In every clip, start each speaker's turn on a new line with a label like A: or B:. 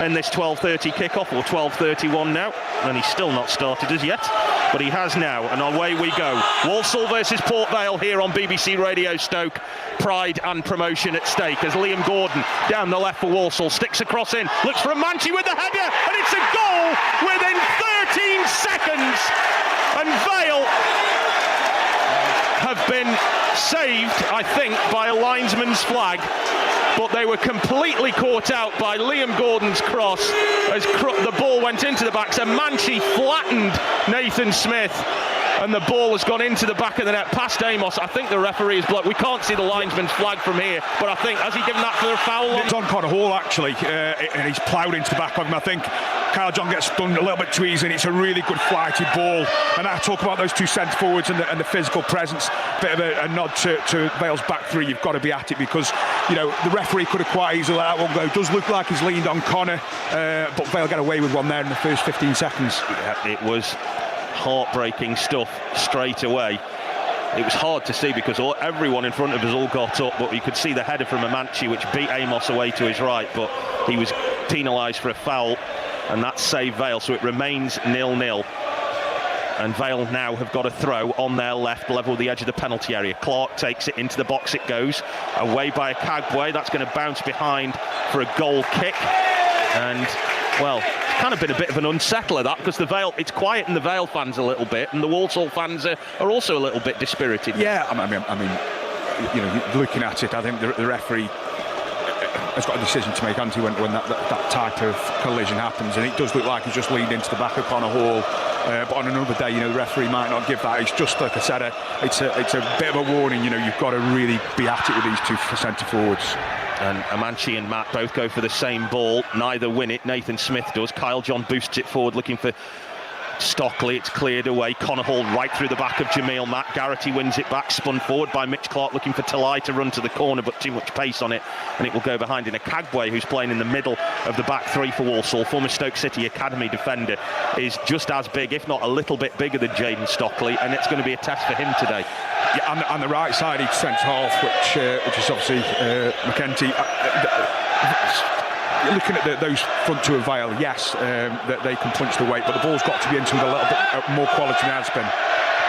A: in this 12:30 kickoff, or 12:31 now, and he's still not started as yet, but he has now, and away we go. Walsall versus Port Vale here on BBC Radio Stoke. Pride and promotion at stake as Liam Gordon down the left for Walsall, sticks across in, looks for a Manchi with the header, and it's a goal within 13 seconds, and Vale have been saved, I think, by a linesman's flag, but they were completely caught out by Liam Gordon's cross as the ball went into the back. So Manchi flattened Nathan Smith, and the ball has gone into the back of the net past Amos. I think the referee is blocked. We can't see the linesman's flag from here, but I think, has he given that for a foul?
B: It's on Connor Hall, actually, and he's ploughed into the back of him. I think Kyle John gets done a little bit too easy, and it's a really good flighted ball. And I talk about those two centre forwards and the physical presence. Bit of a nod to Vale's back three. You've got to be at it, because you know the referee could have quite easily let that one go. It does look like he's leaned on Connor, but Vale get away with one there in the first 15 seconds.
A: Yeah, it was heartbreaking stuff straight away. It was hard to see because everyone in front of us all got up, but you could see the header from Amanchi which beat Amos away to his right, but he was penalised for a foul, and that saved Vale, so it remains 0-0. And Vale now have got a throw on their left, level with the edge of the penalty area. Clark takes it into the box, it goes away by Akagbue. That's going to bounce behind for a goal kick, and well, it's kind of been a bit of an unsettler, that, because the Vale, it's quiet in the Vale fans a little bit, and the Walsall fans are also a little bit dispirited.
B: Yeah, I mean, you know, looking at it, I think the referee has got a decision to make, hasn't he, when that type of collision happens, and it does look like he's just leaned into the back of Connor Hall. But on another day, you know, the referee might not give that. It's just, like I said, it's a bit of a warning. You know, you've got to really be at it with these two centre forwards.
A: And Amanchi and Matt both go for the same ball. Neither win it. Nathan Smith does. Kyle John boosts it forward, looking for Stockley. It's cleared away. Connor Hall right through the back of Jamil Matt. Garrity wins it back, spun forward by Mitch Clark, looking for Talai to run to the corner, but too much pace on it, and it will go behind in. Akagbue, who's playing in the middle of the back three for Walsall, former Stoke City Academy defender, is just as big, if not a little bit bigger than Jaden Stockley, and it's going to be a test for him today.
B: Yeah, on the right side, he's centre half, which is obviously McKenty. Looking at those front two of Vale, yes, that they can punch the weight, but the ball's got to be into with a little bit more quality than it has been.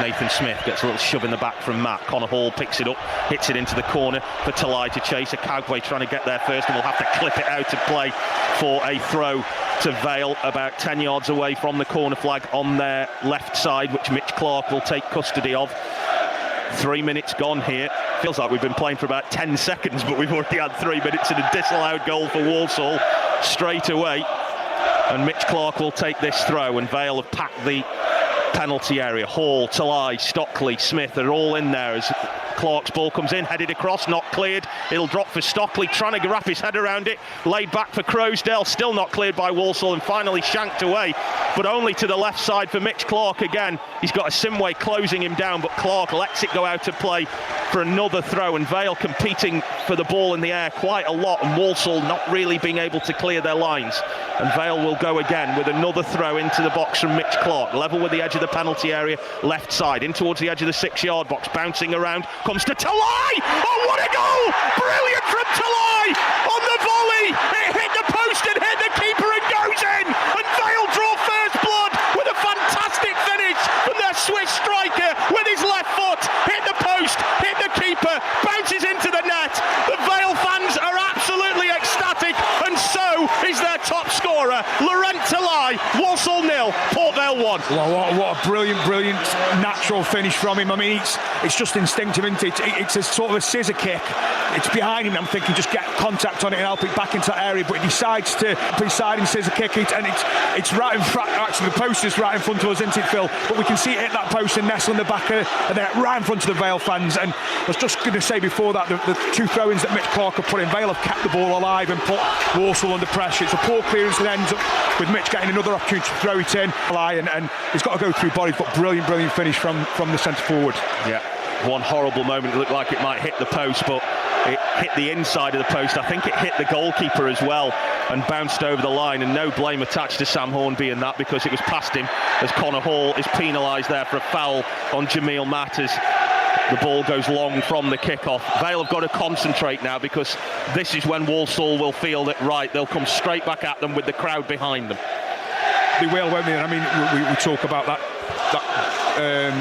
A: Nathan Smith gets a little shove in the back from Matt. Connor Hall picks it up, hits it into the corner for Talai to chase. Akagbue trying to get there first, and will have to clip it out of play for a throw to Vale about 10 yards away from the corner flag on their left side, which Mitch Clark will take custody of. 3 minutes gone here. Feels like we've been playing for about 10 seconds, but we've already had 3 minutes and a disallowed goal for Walsall straight away. And Mitch Clark will take this throw, and Vale have packed the penalty area. Hall, Talai, Stockley, Smith are all in there as Clark's ball comes in, headed across, not cleared. It'll drop for Stockley, trying to wrap his head around it. Laid back for Crowsdale, still not cleared by Walsall, and finally shanked away, but only to the left side for Mitch Clark again. He's got a Simway closing him down, but Clark lets it go out of play for another throw, and Vale competing for the ball in the air quite a lot, and Walsall not really being able to clear their lines. And Vale will go again with another throw into the box from Mitch Clark, level with the edge of the penalty area, left side, in towards the edge of the 6-yard box, bouncing around, comes to Talai! Oh, what a goal! Brilliant from Talai on the volley! It hit the post and hit the keeper and goes in! And Vale draw first blood with a fantastic finish from their Swiss striker with his left foot, hit the post, hit the keeper, bounces into the net. The Vale fans are absolutely ecstatic, and so is their top scorer, Laurent Talai. Walsall 0, Port Vale 1.
B: Well, what a brilliant natural finish from him. I mean, it's just instinctive, isn't it? It's a sort of a scissor kick. It's behind him. I'm thinking just get contact on it and help it back into that area, but he decides to put his side and scissor kick it, and it's right in front. Actually, the post is right in front of us, isn't it, Phil? But we can see it hit that post and nestle in the back of, and then right in front of the Vale fans. And I was just going to say before that, the two throw-ins that Mitch Clark have put in, Vale have kept the ball alive and put Walsall under pressure. It's a poor clearance that ends up with Mitch getting another opportunity to throw it in, and he's got to go through bodies, but brilliant finish from the centre forward.
A: Yeah, one horrible moment, it looked like it might hit the post, but it hit the inside of the post. I think it hit the goalkeeper as well and bounced over the line, and no blame attached to Sam Hornby in that, because it was past him as Connor Hall is penalised there for a foul on Jamil Matt as The ball goes long from the kickoff. Vale have got to concentrate now, because this is when Walsall will feel that, right, they'll come straight back at them with the crowd behind them.
B: They will, won't they? I mean, we talk about that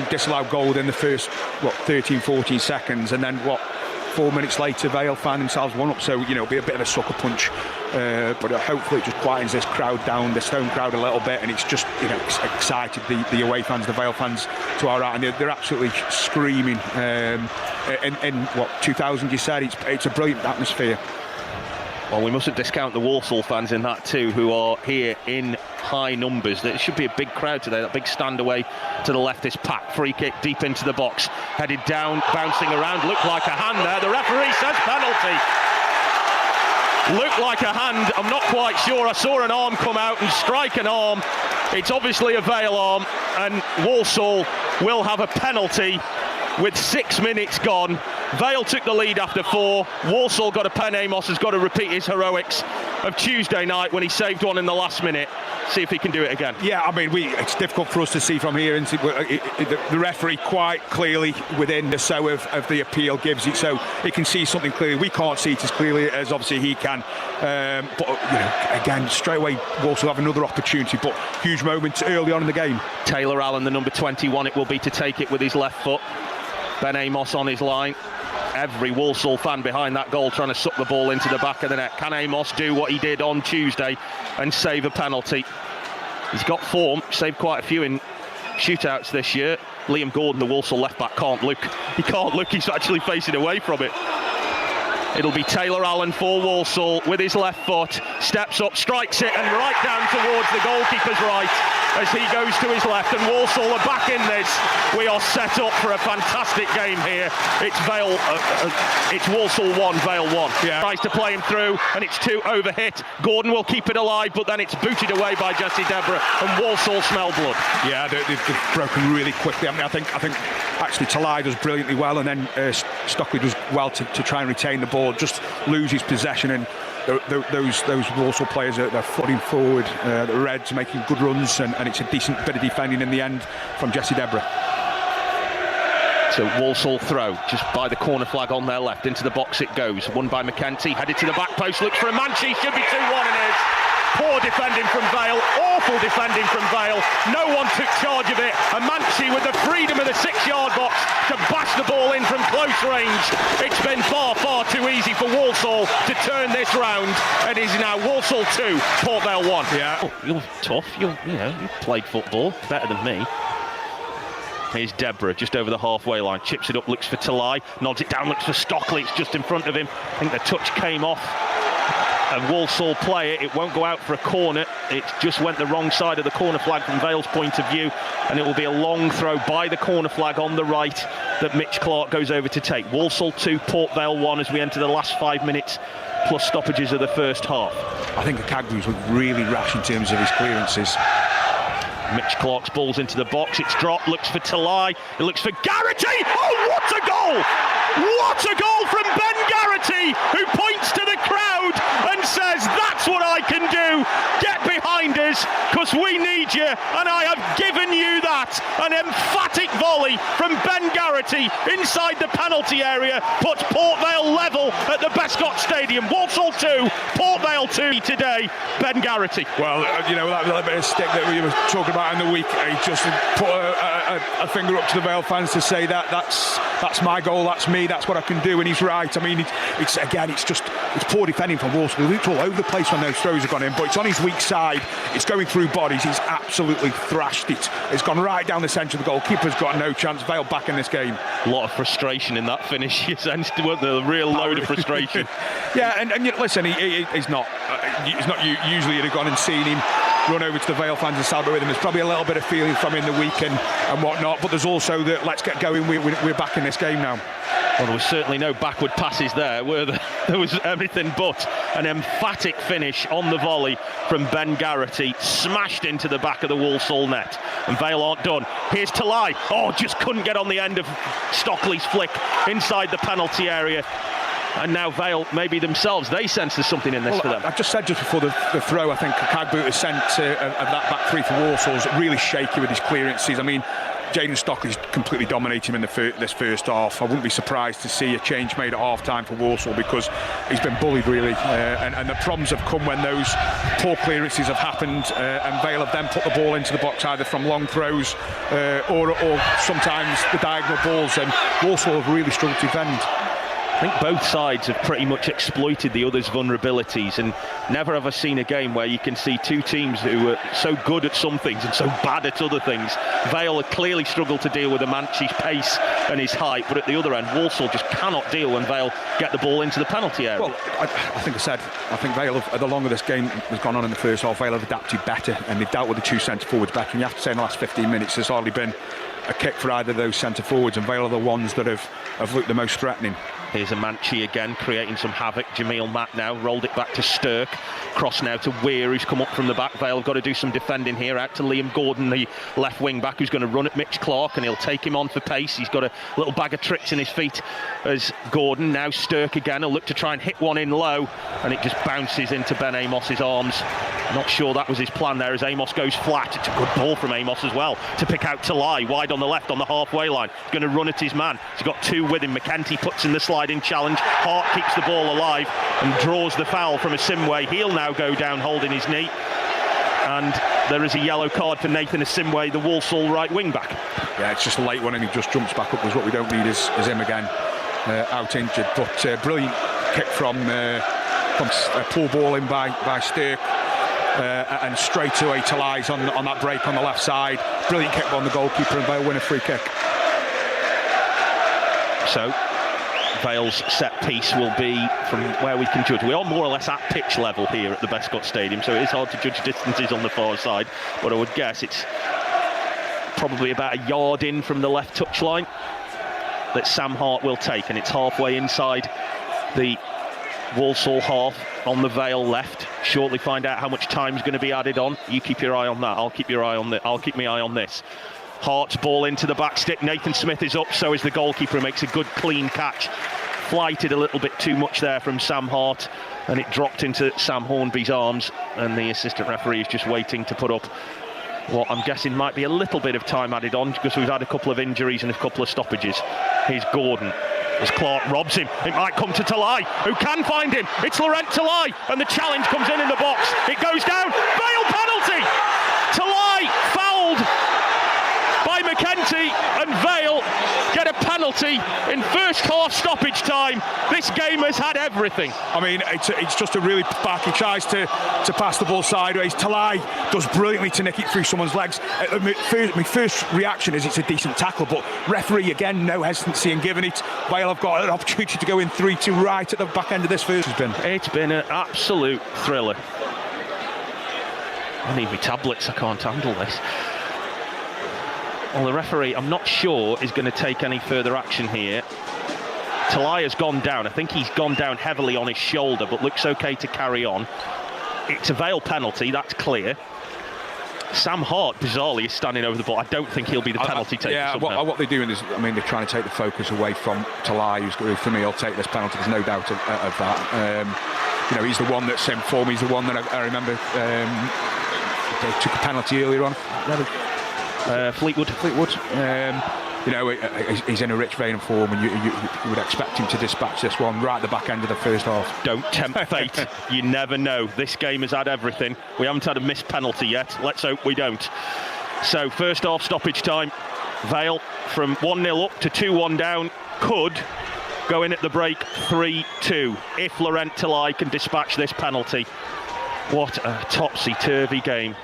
B: disallowed goal in the first 13, 14 seconds, and then 4 minutes later Vale find themselves one up. So it'll be a bit of a sucker punch, but hopefully it just quietens this crowd down, this home crowd, a little bit, and it's just excited the away fans, the Vale fans, to our right, and they're absolutely screaming. In 2000, you said it's a brilliant atmosphere.
A: Well, we mustn't discount the Walsall fans in that too, who are here in high numbers. There should be a big crowd today. That big stand away to the left is packed. Free kick deep into the box, headed down, bouncing around. Looked like a hand there. The referee says penalty. Looked like a hand. I'm not quite sure. I saw an arm come out and strike an arm. It's obviously a Vale arm, and Walsall will have a penalty with 6 minutes gone. Vale took the lead after 4. Walsall got a pen. Amos has got to repeat his heroics of Tuesday night when he saved one in the last minute. See if he can do it again. Yeah, I mean, it's difficult for us to see from here. The referee quite clearly within the so of the appeal gives it, so he can see something clearly. We can't see it as clearly as obviously he can. But again, straight away Walsall have another opportunity, but huge moments early on in the game. Taylor Allen, the number 21, it will be to take it with his left foot. Ben Amos on his line. Every Walsall fan behind that goal trying to suck the ball into the back of the net. Can Amos do what he did on Tuesday and save a penalty? He's got form, saved quite a few in shootouts this year. Liam Gordon, the Walsall left back, can't look. He can't look, he's actually facing away from it. It'll be Taylor Allen for Walsall with his left foot, steps up, strikes it, and right down towards the goalkeeper's right as he goes to his left, and Walsall are back in this. We are set up for a fantastic game here. It's it's Walsall 1, Vale 1. Yeah. Tries to play him through, and it's 2 overhit. Gordon will keep it alive, but then it's booted away by Jesse Deborah, and Walsall smell blood. Yeah, they've broken really quickly. I think actually Talai does brilliantly well, and then Stockley does well to try and retain the ball, just loses possession, and those Walsall players they're flooding forward. The Reds making good runs, and it's a decent bit of defending in the end from Jesse Deborah. So Walsall throw just by the corner flag on their left, into the box it goes, won by McKenty, headed to the back post, looks for a Manchee, should be 2-1, and is. Poor defending from Vale, awful defending from Vale. No one took charge of it. And Manchee with the freedom of the 6-yard box to bash the ball in from close range. It's been far, far too easy for Walsall to turn this round. It is now Walsall 2, Port Vale 1. Yeah. Oh, you're tough. You played football better than me. Here's Deborah just over the halfway line, chips it up, looks for Talai, nods it down, looks for Stockley. It's just in front of him. I think the touch came off. And Walsall play it won't go out for a corner. It just went the wrong side of the corner flag from Vale's point of view, and it will be a long throw by the corner flag on the right that Mitch Clark goes over to take. Walsall 2, Port Vale 1 as we enter the last 5 minutes plus stoppages of the first half. I think Akagbu's really rash in terms of his clearances. Mitch Clark's ball's into the box, it's dropped, looks for Talai, it looks for Garrity. Oh, what a goal! What a goal from Ben Garrity, who points to the crowd and says, that's what I can do. Get behind us, because we need you, and I have given you that. An emphatic volley from Ben Garrity inside the penalty area puts Port Vale level at the Bescott Stadium. Walsall 2, Port Vale 2 today. Ben Garrity. Well, that little bit of stick that we were talking about in the week, he just put a finger up to the Vale fans to say that's my goal, that's me, that's what I can do, and he's right. I mean, it's poor defending from Walsall. He looked all over the place when those throws have gone in, but it's on his weak side. It's going through bodies. He's absolutely thrashed it. It's gone right down the centre of the goal. Keeper's got no chance. Vale back in this game. A lot of frustration in that finish. You sensed a real load of frustration. Yeah, and listen, he's not usually he'd have gone and seen him run over to the Vale fans and celebrate with them. There's probably a little bit of feeling from in the week and whatnot, but there's also the let's get going, we're back in this game now. Well, there was certainly no backward passes there, were there? There was everything but an emphatic finish on the volley from Ben Garrity, smashed into the back of the Walsall net, and Vale aren't done. Here's Talai. Oh, just couldn't get on the end of Stockley's flick inside the penalty area. And now Vale, maybe themselves, they sense there's something in this for them. I just said just before the throw, I think Kagbu has sent of that back three for Walsall is really shaky with his clearances. I mean,
B: Jayden Stockley's completely dominating him in this first half. I wouldn't be surprised to see a change made at half-time for Walsall, because he's been bullied really, and the problems have come when those poor clearances have happened, and Vale have then put the ball into the box either from long throws or sometimes the diagonal balls, and Walsall have really struggled to defend.
A: I think both sides have pretty much exploited the other's vulnerabilities, and never have I seen a game where you can see two teams who are so good at some things and so bad at other things. Vale have clearly struggled to deal with Amanchi's pace and his height, but at the other end, Walsall just cannot deal when Vale get the ball into the penalty area.
B: Well, I think Vale have, the longer this game has gone on in the first half, Vale have adapted better, and they've dealt with the two centre-forwards better. And you have to say in the last 15 minutes there's hardly been a kick for either of those centre-forwards, and Vale are the ones that have looked the most threatening.
A: Here's Amanchi again, creating some havoc. Jamil Mack now rolled it back to Stirk. Cross now to Weir, who's come up from the back. Vale have got to do some defending here. Out to Liam Gordon, the left wing back, who's going to run at Mitch Clark, and he'll take him on for pace. He's got a little bag of tricks in his feet as Gordon. Now Stirk again. He'll look to try and hit one in low, and it just bounces into Ben Amos's arms. Not sure that was his plan there as Amos goes flat. It's a good ball from Amos as well to pick out Talai wide on the left on the halfway line. He's going to run at his man. He's got two with him. McKenty puts in the sliding challenge. Hart keeps the ball alive and draws the foul from Asimwe. He'll now go down holding his knee. And there is a yellow card for Nathan Asimwe, the Walsall right wing back. Yeah, it's just a late one and he just jumps back up, because what we don't need is him again out injured. But brilliant kick from a poor ball in by Stirk. And straight away Talai's on that break on the left side. Brilliant kick on the goalkeeper, and Vale win a free kick. So Vale's set piece will be, from where we can judge, we are more or less at pitch level here at the Bescott Stadium, so it is hard to judge distances on the far side, but I would guess it's probably about a yard in from the left touchline that Sam Hart will take, and it's halfway inside the Walsall half on the Vale left. Shortly find out how much time's going to be added on. You keep your eye on that. I'll keep my eye on this. Hart's ball into the back stick. Nathan Smith is up, so is the goalkeeper, who makes a good clean catch. Flighted a little bit too much there from Sam Hart, and it dropped into Sam Hornby's arms, and the assistant referee is just waiting to put up what I'm guessing might be a little bit of time added on, because we've had a couple of injuries and a couple of stoppages. Here's Gordon as Clark robs him. It might come to Talai, who can find him. It's Laurent Talai, and the challenge comes in the box. It goes down. Vale penalty. Talai fouled by McKenty, and Vale get a penalty in first half stoppage time. This game has had everything.
B: I mean, it's just a really back. He tries to pass the ball sideways. Talai does brilliantly to nick it through someone's legs. My first reaction is it's a decent tackle, but referee again, no hesitancy in giving it. Vale have got an opportunity to go in 3-2 right at the back end of this first.
A: It's been an absolute thriller. I need my tablets, I can't handle this. Well, the referee, I'm not sure, is going to take any further action here. Talai has gone down. I think he's gone down heavily on his shoulder, but looks okay to carry on. It's a Vale penalty, that's clear. Sam Hart, bizarrely, is standing over the ball. I don't think he'll be the penalty taker.
B: Yeah, what they're doing is, I mean, they're trying to take the focus away from Talai, who for me will take this penalty. There's no doubt of that. You know, he's the one that's in form. He's the one that I remember they took a penalty earlier on.
A: Fleetwood.
B: You know, he's in a rich vein of form, and you would expect him to dispatch this one right at the back end of the first half.
A: Don't tempt fate. You never know. This game has had everything. We haven't had a missed penalty yet. Let's hope we don't. So, first half stoppage time. Vale from 1-0 up to 2-1 down could go in at the break 3-2 if Laurent Talai can dispatch this penalty. What a topsy-turvy game.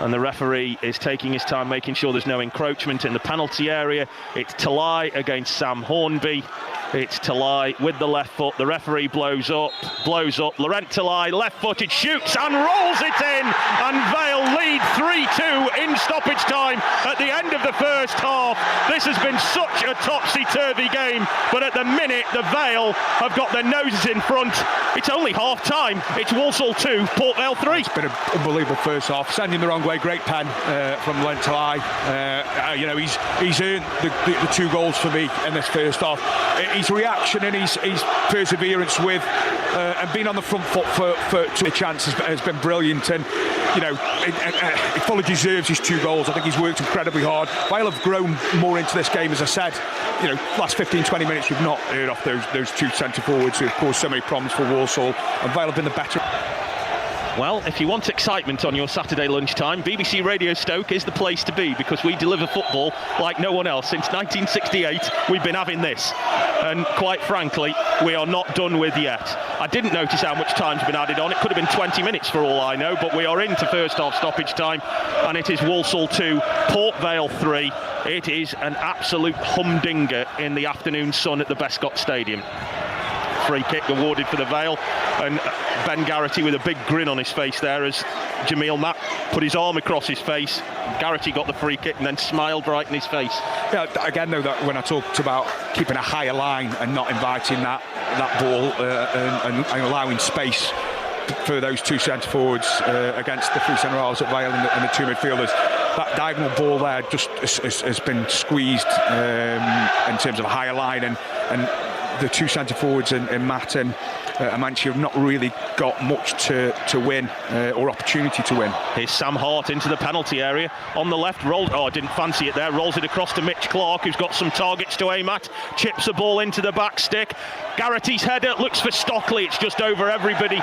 A: And the referee is taking his time, making sure there's no encroachment in the penalty area. It's Talai against Sam Hornby. It's Talai with the left foot. The referee blows up. Laurent Talai, left-footed, shoots and rolls it in. And Vale lead 3-2 in stoppage time at the end of the first half. This has been such a topsy-turvy game, but at the minute, the Vale have got their noses in front. It's only half-time. It's Walsall 2, Port Vale 3.
B: It's been an unbelievable first half. Sending the wrong way, great pen from Laurent Talai. You know, he's earned the 2 goals for me in this first half. His reaction and his perseverance with and being on the front foot for 2 chances has been brilliant. And he fully deserves his 2 goals. I think he's worked incredibly hard. Vale have grown more into this game, as I said. Last 15-20 minutes we've not heard off those 2 centre forwards who have caused so many problems for Walsall, and Vale have been the better.
A: Well, if you want excitement on your Saturday lunchtime, BBC Radio Stoke is the place to be, because we deliver football like no one else. Since 1968, we've been having this. And quite frankly, we are not done with yet. I didn't notice how much time's been added on. It could have been 20 minutes for all I know, but we are into first half stoppage time, and it is Walsall 2, Port Vale 3. It is an absolute humdinger in the afternoon sun at the Bescott Stadium. Free kick awarded for the Vale, and Ben Garrity with a big grin on his face there as Jamil Mack put his arm across his face. Garrity got the free kick and then smiled right in his face.
B: Yeah, again though, that when I talked about keeping a higher line and not inviting that ball and allowing space for those 2 centre forwards against the 3 centre halves at Vale and the 2 midfielders, that diagonal ball there just has been squeezed in terms of a higher line, and the 2 centre forwards in Matt and Amanci have not really got much to win or opportunity to win.
A: Here's Sam Hart into the penalty area on the left. Didn't fancy it there. Rolls it across to Mitch Clark, who's got some targets to aim at. Chips the ball into the back stick. Garrity's header looks for Stockley. It's just over everybody.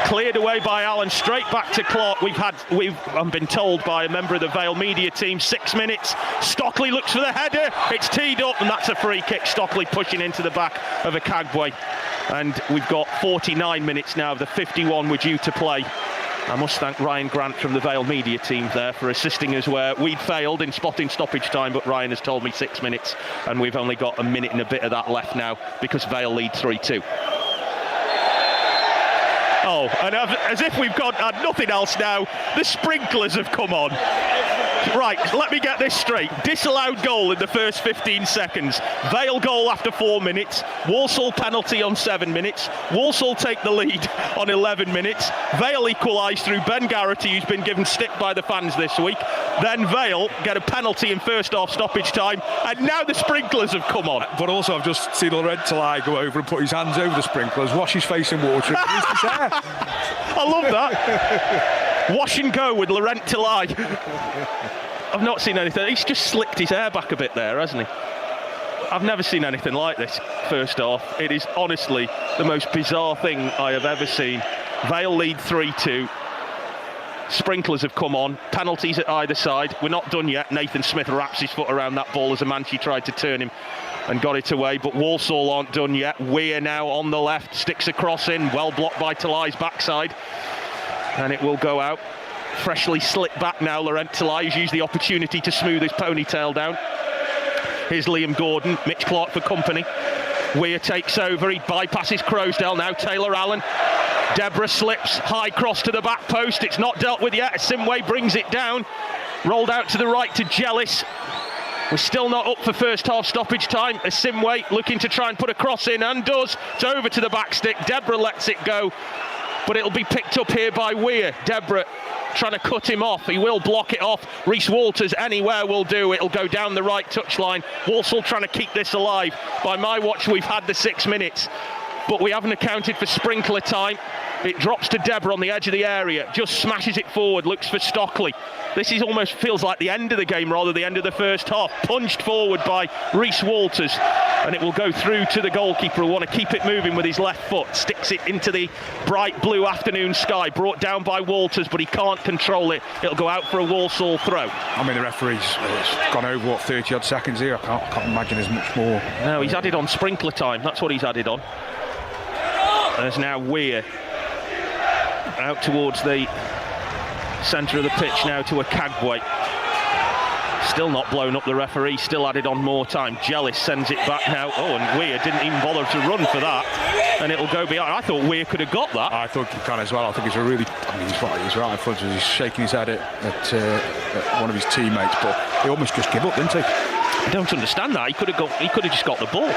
A: Cleared away by Allen. Straight back to Clark. I've been told by a member of the Vale media team, 6 minutes. Stockley looks for the header. It's teed up, and that's a free kick. Stockley pushing into the back of a Kagwe. And we've got 49 minutes now of the 51 we're due to play. I must thank Ryan Grant from the Vale media team there for assisting us where we'd failed in spotting stoppage time, but Ryan has told me 6 minutes, and we've only got a minute and a bit of that left now because Vale lead 3-2. Oh, and as if we've had nothing else now, the sprinklers have come on. Right, let me get this straight. Disallowed goal in the first 15 seconds. Vale goal after 4 minutes. Walsall penalty on 7 minutes. Walsall take the lead on 11 minutes. Vale equalise through Ben Garrity, who's been given stick by the fans this week. Then Vale get a penalty in first half stoppage time, and now the sprinklers have come on.
B: But also I've just seen Laurent Talai go over and put his hands over the sprinklers, wash his face in water and grease his hair.
A: I love that. Wash and go with Laurent Talai. I've not seen anything. He's just slicked his hair back a bit there, hasn't he? I've never seen anything like this first half. It is honestly the most bizarre thing I have ever seen. Vale lead 3-2. Sprinklers have come on. Penalties at either side. We're not done yet. Nathan Smith wraps his foot around that ball as Amanci tried to turn him and got it away, but Walsall aren't done yet. Weir now on the left, sticks a cross in, well blocked by Talai's backside, and it will go out. Freshly slicked back now, Laurent Talai has used the opportunity to smooth his ponytail down. Here's Liam Gordon, Mitch Clark for company. Weir takes over, he bypasses Crowsdale now, Taylor Allen. Deborah slips, high cross to the back post, it's not dealt with yet. Simway brings it down, rolled out to the right to Jellis. We're still not up for first half stoppage time. Simway looking to try and put a cross in, and does. It's over to the back stick. Deborah lets it go, but it'll be picked up here by Weir. Deborah trying to cut him off. He will block it off. Rhys Walters anywhere will do. It'll go down the right touchline. Walsall trying to keep this alive. By my watch, we've had the 6 minutes, but we haven't accounted for sprinkler time. It drops to Deborah on the edge of the area, just smashes it forward, looks for Stockley. This is almost feels like the end of the game rather than the end of the first half. Punched forward by Rhys Walters, and it will go through to the goalkeeper who want to keep it moving with his left foot. Sticks it into the bright blue afternoon sky, brought down by Walters, but he can't control it. It'll go out for a Walsall throw.
B: I mean, the referee's gone over, 30 odd seconds here. I can't imagine there's much more.
A: No, he's added on sprinkler time. That's what he's added on. There's now Weir out towards the centre of the pitch now to a Kagwe. Still not blown up the referee, still added on more time. Jellis sends it back now. Oh, and Weir didn't even bother to run for that, and it'll go behind. I thought Weir could have got that.
B: I thought he can as well. I think he's a really, he's right in front of us. He's shaking his head at one of his teammates, but he almost just gave up, didn't he?
A: I don't understand that. He could have just got the ball.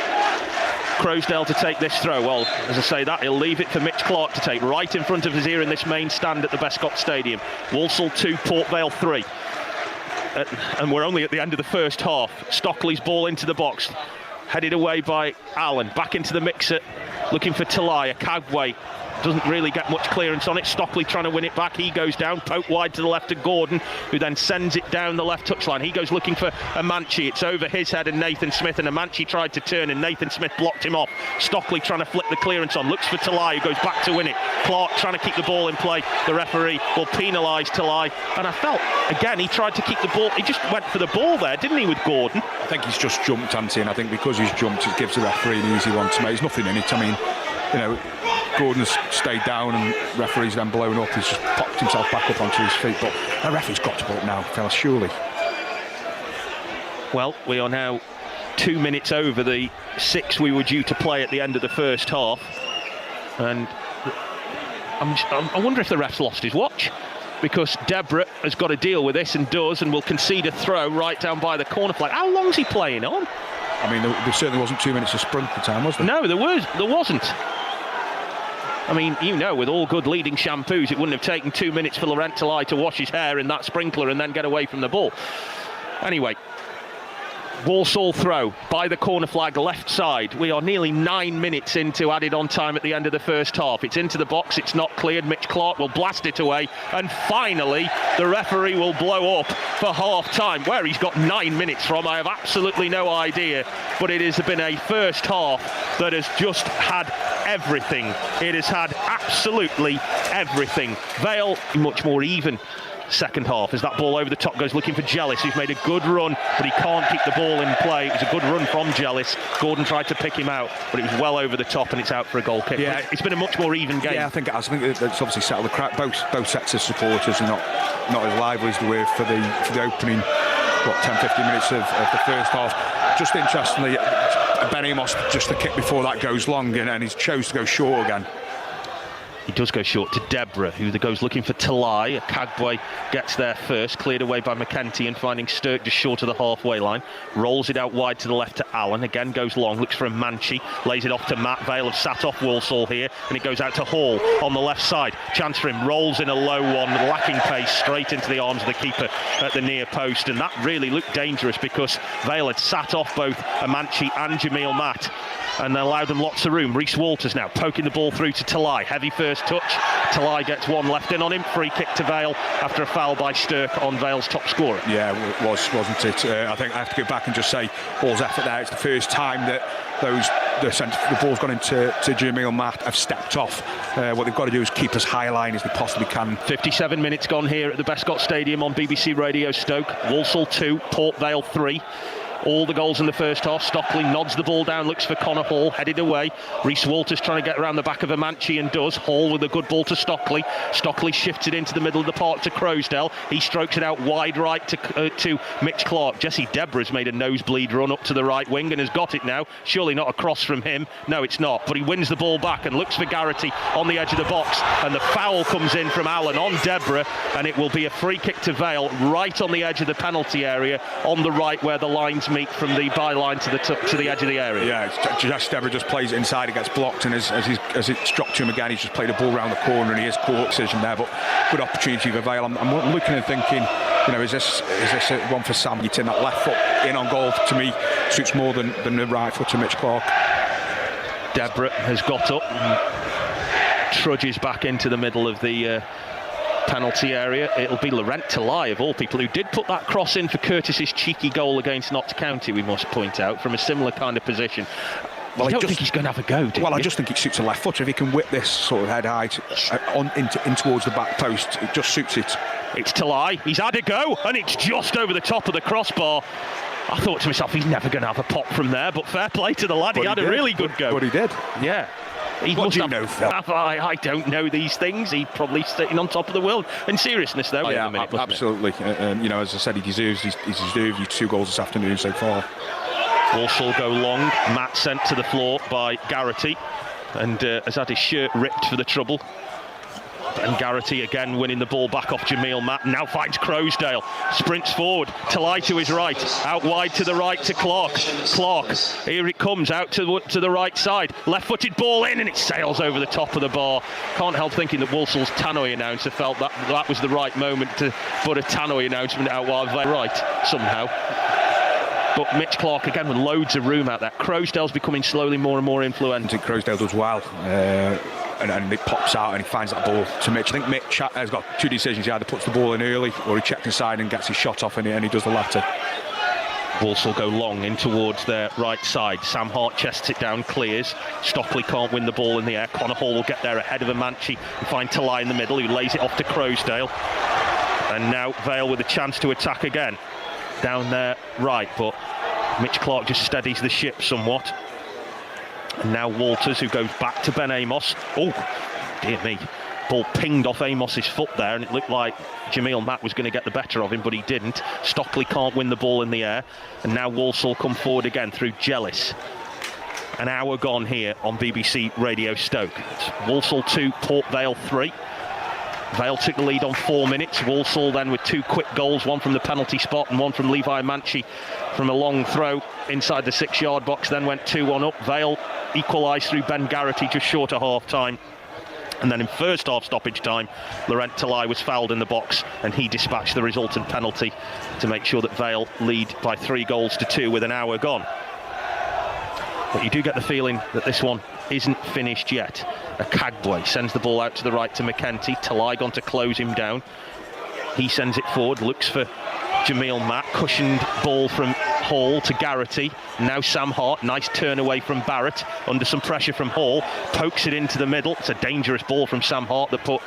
A: Crowsdale to take this throw. Well, as I say that, he'll leave it for Mitch Clark to take right in front of us here in this main stand at the Bescott Stadium. Walsall 2, Port Vale 3. And we're only at the end of the first half. Stockley's ball into the box, headed away by Allen. Back into the mixer, looking for Talai. Kagwe doesn't really get much clearance on it. Stockley trying to win it back. He goes down, poke wide to the left to Gordon, who then sends it down the left touchline. He goes looking for Amanchi. It's over his head and Nathan Smith, and Amanchi tried to turn and Nathan Smith blocked him off. Stockley trying to flick the clearance on, looks for Talai, who goes back to win it. Clark trying to keep the ball in play. The referee will penalise Talai, and I felt again he tried to keep the ball. He just went for the ball there, didn't he, with Gordon?
B: I think he's just jumped, Antti, and I think because he's jumped, it gives the referee an easy one to make. There's nothing in it. I mean, you know, Gordon's stayed down and referee's then blown up. He's just popped himself back up onto his feet, but the referee's got to go up now, fellas, surely.
A: Well, we are now 2 minutes over the 6 we were due to play at the end of the first half, and I wonder if the ref's lost his watch, because Deborah has got to deal with this and does, and will concede a throw right down by the corner flag. How long's he playing on?
B: I mean, there certainly wasn't 2 minutes of sprint at the time, was there?
A: No, there wasn't. I mean, you know, with all good leading shampoos, it wouldn't have taken 2 minutes for Laurent Talai to wash his hair in that sprinkler and then get away from the ball. Anyway, Walsall throw by the corner flag left side. We are nearly 9 minutes into added on time at the end of the first half. It's into the box, it's not cleared. Mitch Clark will blast it away, and finally the referee will blow up for half time. Where he's got 9 minutes from, I have absolutely no idea, but it has been a first half that has just had everything. It has had absolutely everything. Vale much more even second half as that ball over the top goes looking for Jealous, who's made a good run, but he can't keep the ball in play. It was a good run from Jealous. Gordon tried to pick him out, but it was well over the top and it's out for a goal kick. Yeah, it's been a much more even game.
B: Yeah, I think it has. I think it's obviously settled the crack. Both sets of supporters are not as lively as they were for the opening 10-15 minutes of the first half. Just interestingly, Ben Amos, just the kick before that goes long, and he's chose to go short again.
A: He does go short to Deborah, who goes looking for Talai. Kagwe gets there first, cleared away by McEntee, and finding Sturk just short of the halfway line. Rolls it out wide to the left to Allen. Again goes long, looks for a Manchi. Lays it off to Matt. Vale have sat off Walsall here, and it goes out to Hall on the left side. Chance for him. Rolls in a low one, lacking pace, straight into the arms of the keeper at the near post. And that really looked dangerous because Vale had sat off both Amanchi and Jamil Matt, and allowed them lots of room. Reece Walters now poking the ball through to Talai. Heavy first touch. Talai gets one left in on him. Free kick to Vale after a foul by Sturk on Vale's top scorer. Yeah,
B: it wasn't it? I think I have to go back and just say Hall's effort there. It's the first time that the ball's gone into Jamil Matt have stepped off. What they've got to do is keep as high a line as they possibly can.
A: 57 minutes gone here at the Bescott Stadium on BBC Radio Stoke. Walsall 2, Port Vale 3. All the goals in the first half. Stockley nods the ball down, looks for Connor Hall, headed away. Reece Walters trying to get around the back of Amanchi and does. Hall with a good ball to Stockley. Stockley shifts it into the middle of the park to Crowsdale. He strokes it out wide right to Mitch Clark. Jesse Deborah's made a nosebleed run up to the right wing and has got it now. Surely not across from him. No, it's not. But he wins the ball back and looks for Garrity on the edge of the box. And the foul comes in from Allen on Deborah, and it will be a free kick to Vale right on the edge of the penalty area on the right where the lines meet from the byline to the edge of the area.
B: Yeah, Jesse Deborah just plays it inside, it gets blocked, and as it's dropped to him again, he's just played a ball around the corner, and he has caught decision there. But good opportunity for Vale. I'm looking and thinking, you know, is this one for Sam? You turn that left foot in on goal, to me suits more than the right foot to Mitch Clark.
A: Deborah has got up and trudges back into the middle of the penalty area. It'll be Laurent Talai, of all people, who did put that cross in for Curtis's cheeky goal against Notts County, we must point out, from a similar kind of position. Well, I don't think he's going to have a go, do you?
B: I just think it suits a left footer. If he can whip this sort of head height in towards the back post, it just suits it.
A: It's Talai, he's had a go, and it's just over the top of the crossbar. I thought to myself, he's never going to have a pop from there, but fair play to the lad, he had a really good go.
B: But he did.
A: Yeah.
B: What do you know, Phil?
A: I don't know these things. He's probably sitting on top of the world. In seriousness, though,
B: yeah, absolutely. You know, as I said, he's deserved his 2 goals this afternoon so far.
A: Walsall go long. Matt sent to the floor by Garrity, and has had his shirt ripped for the trouble. And Garrity again winning the ball back off Jamil Matt. Now finds Crowsdale, sprints forward. Talai to his right, out wide to the right to Clark. Clark, here it comes, out to the right side. Left-footed ball in, and it sails over the top of the bar. Can't help thinking that Walsall's tannoy announcer felt that was the right moment to put a tannoy announcement out while they're right, somehow. But Mitch Clark again with loads of room out there. Crowsdale's becoming slowly more and more influential.
B: I think Crowsdale does well. and it pops out and he finds that ball to Mitch. I think Mitch has got two decisions. He either puts the ball in early or he checks inside and gets his shot off, and he does the latter.
A: Walsall go long in towards their right side. Sam Hart chests it down, clears. Stockley can't win the ball in the air. Connor Hall will get there ahead of Amanci and find Talai in the middle, who lays it off to Croasdale. And now Vale with a chance to attack again down their right, but Mitch Clark just steadies the ship somewhat. And now Walters, who goes back to Ben Amos. Oh, dear me. Ball pinged off Amos's foot there, and it looked like Jamil Mack was going to get the better of him, but he didn't. Stockley can't win the ball in the air, and now Walsall come forward again through Jellis. An hour gone here on BBC Radio Stoke. It's Walsall 2, Port Vale 3. Vale took the lead on 4 minutes. Walsall then with 2 quick goals, one from the penalty spot and one from Levi Manchi from a long throw inside the 6-yard box, then went 2-1 up. Vale equalised through Ben Garrity just short of half-time. And then in first half stoppage time, Laurent Talai was fouled in the box and he dispatched the resultant penalty to make sure that Vale lead by 3-2 with an hour gone. But you do get the feeling that this one isn't finished yet. Akagbue sends the ball out to the right to McEntee. Talai gone to close him down. He sends it forward, looks for Jamil Mack. Cushioned ball from Hall to Garrity. Now Sam Hart, nice turn away from Barrett under some pressure from Hall, pokes it into the middle. It's a dangerous ball from Sam Hart that put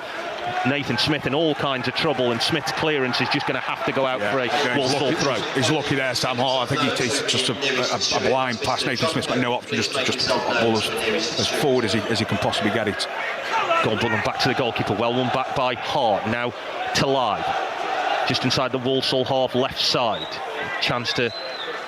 A: Nathan Smith in all kinds of trouble, and Smith's clearance is just going to have to go out for a Walsall throw. He's lucky there, Sam Hart. I think he's just a blind pass. Nathan Smith's got no option, just put that ball as forward as he can possibly get it. Goal ball back to the goalkeeper, well won back by Hart. Now Talai, just inside the Walsall half left side. Chance to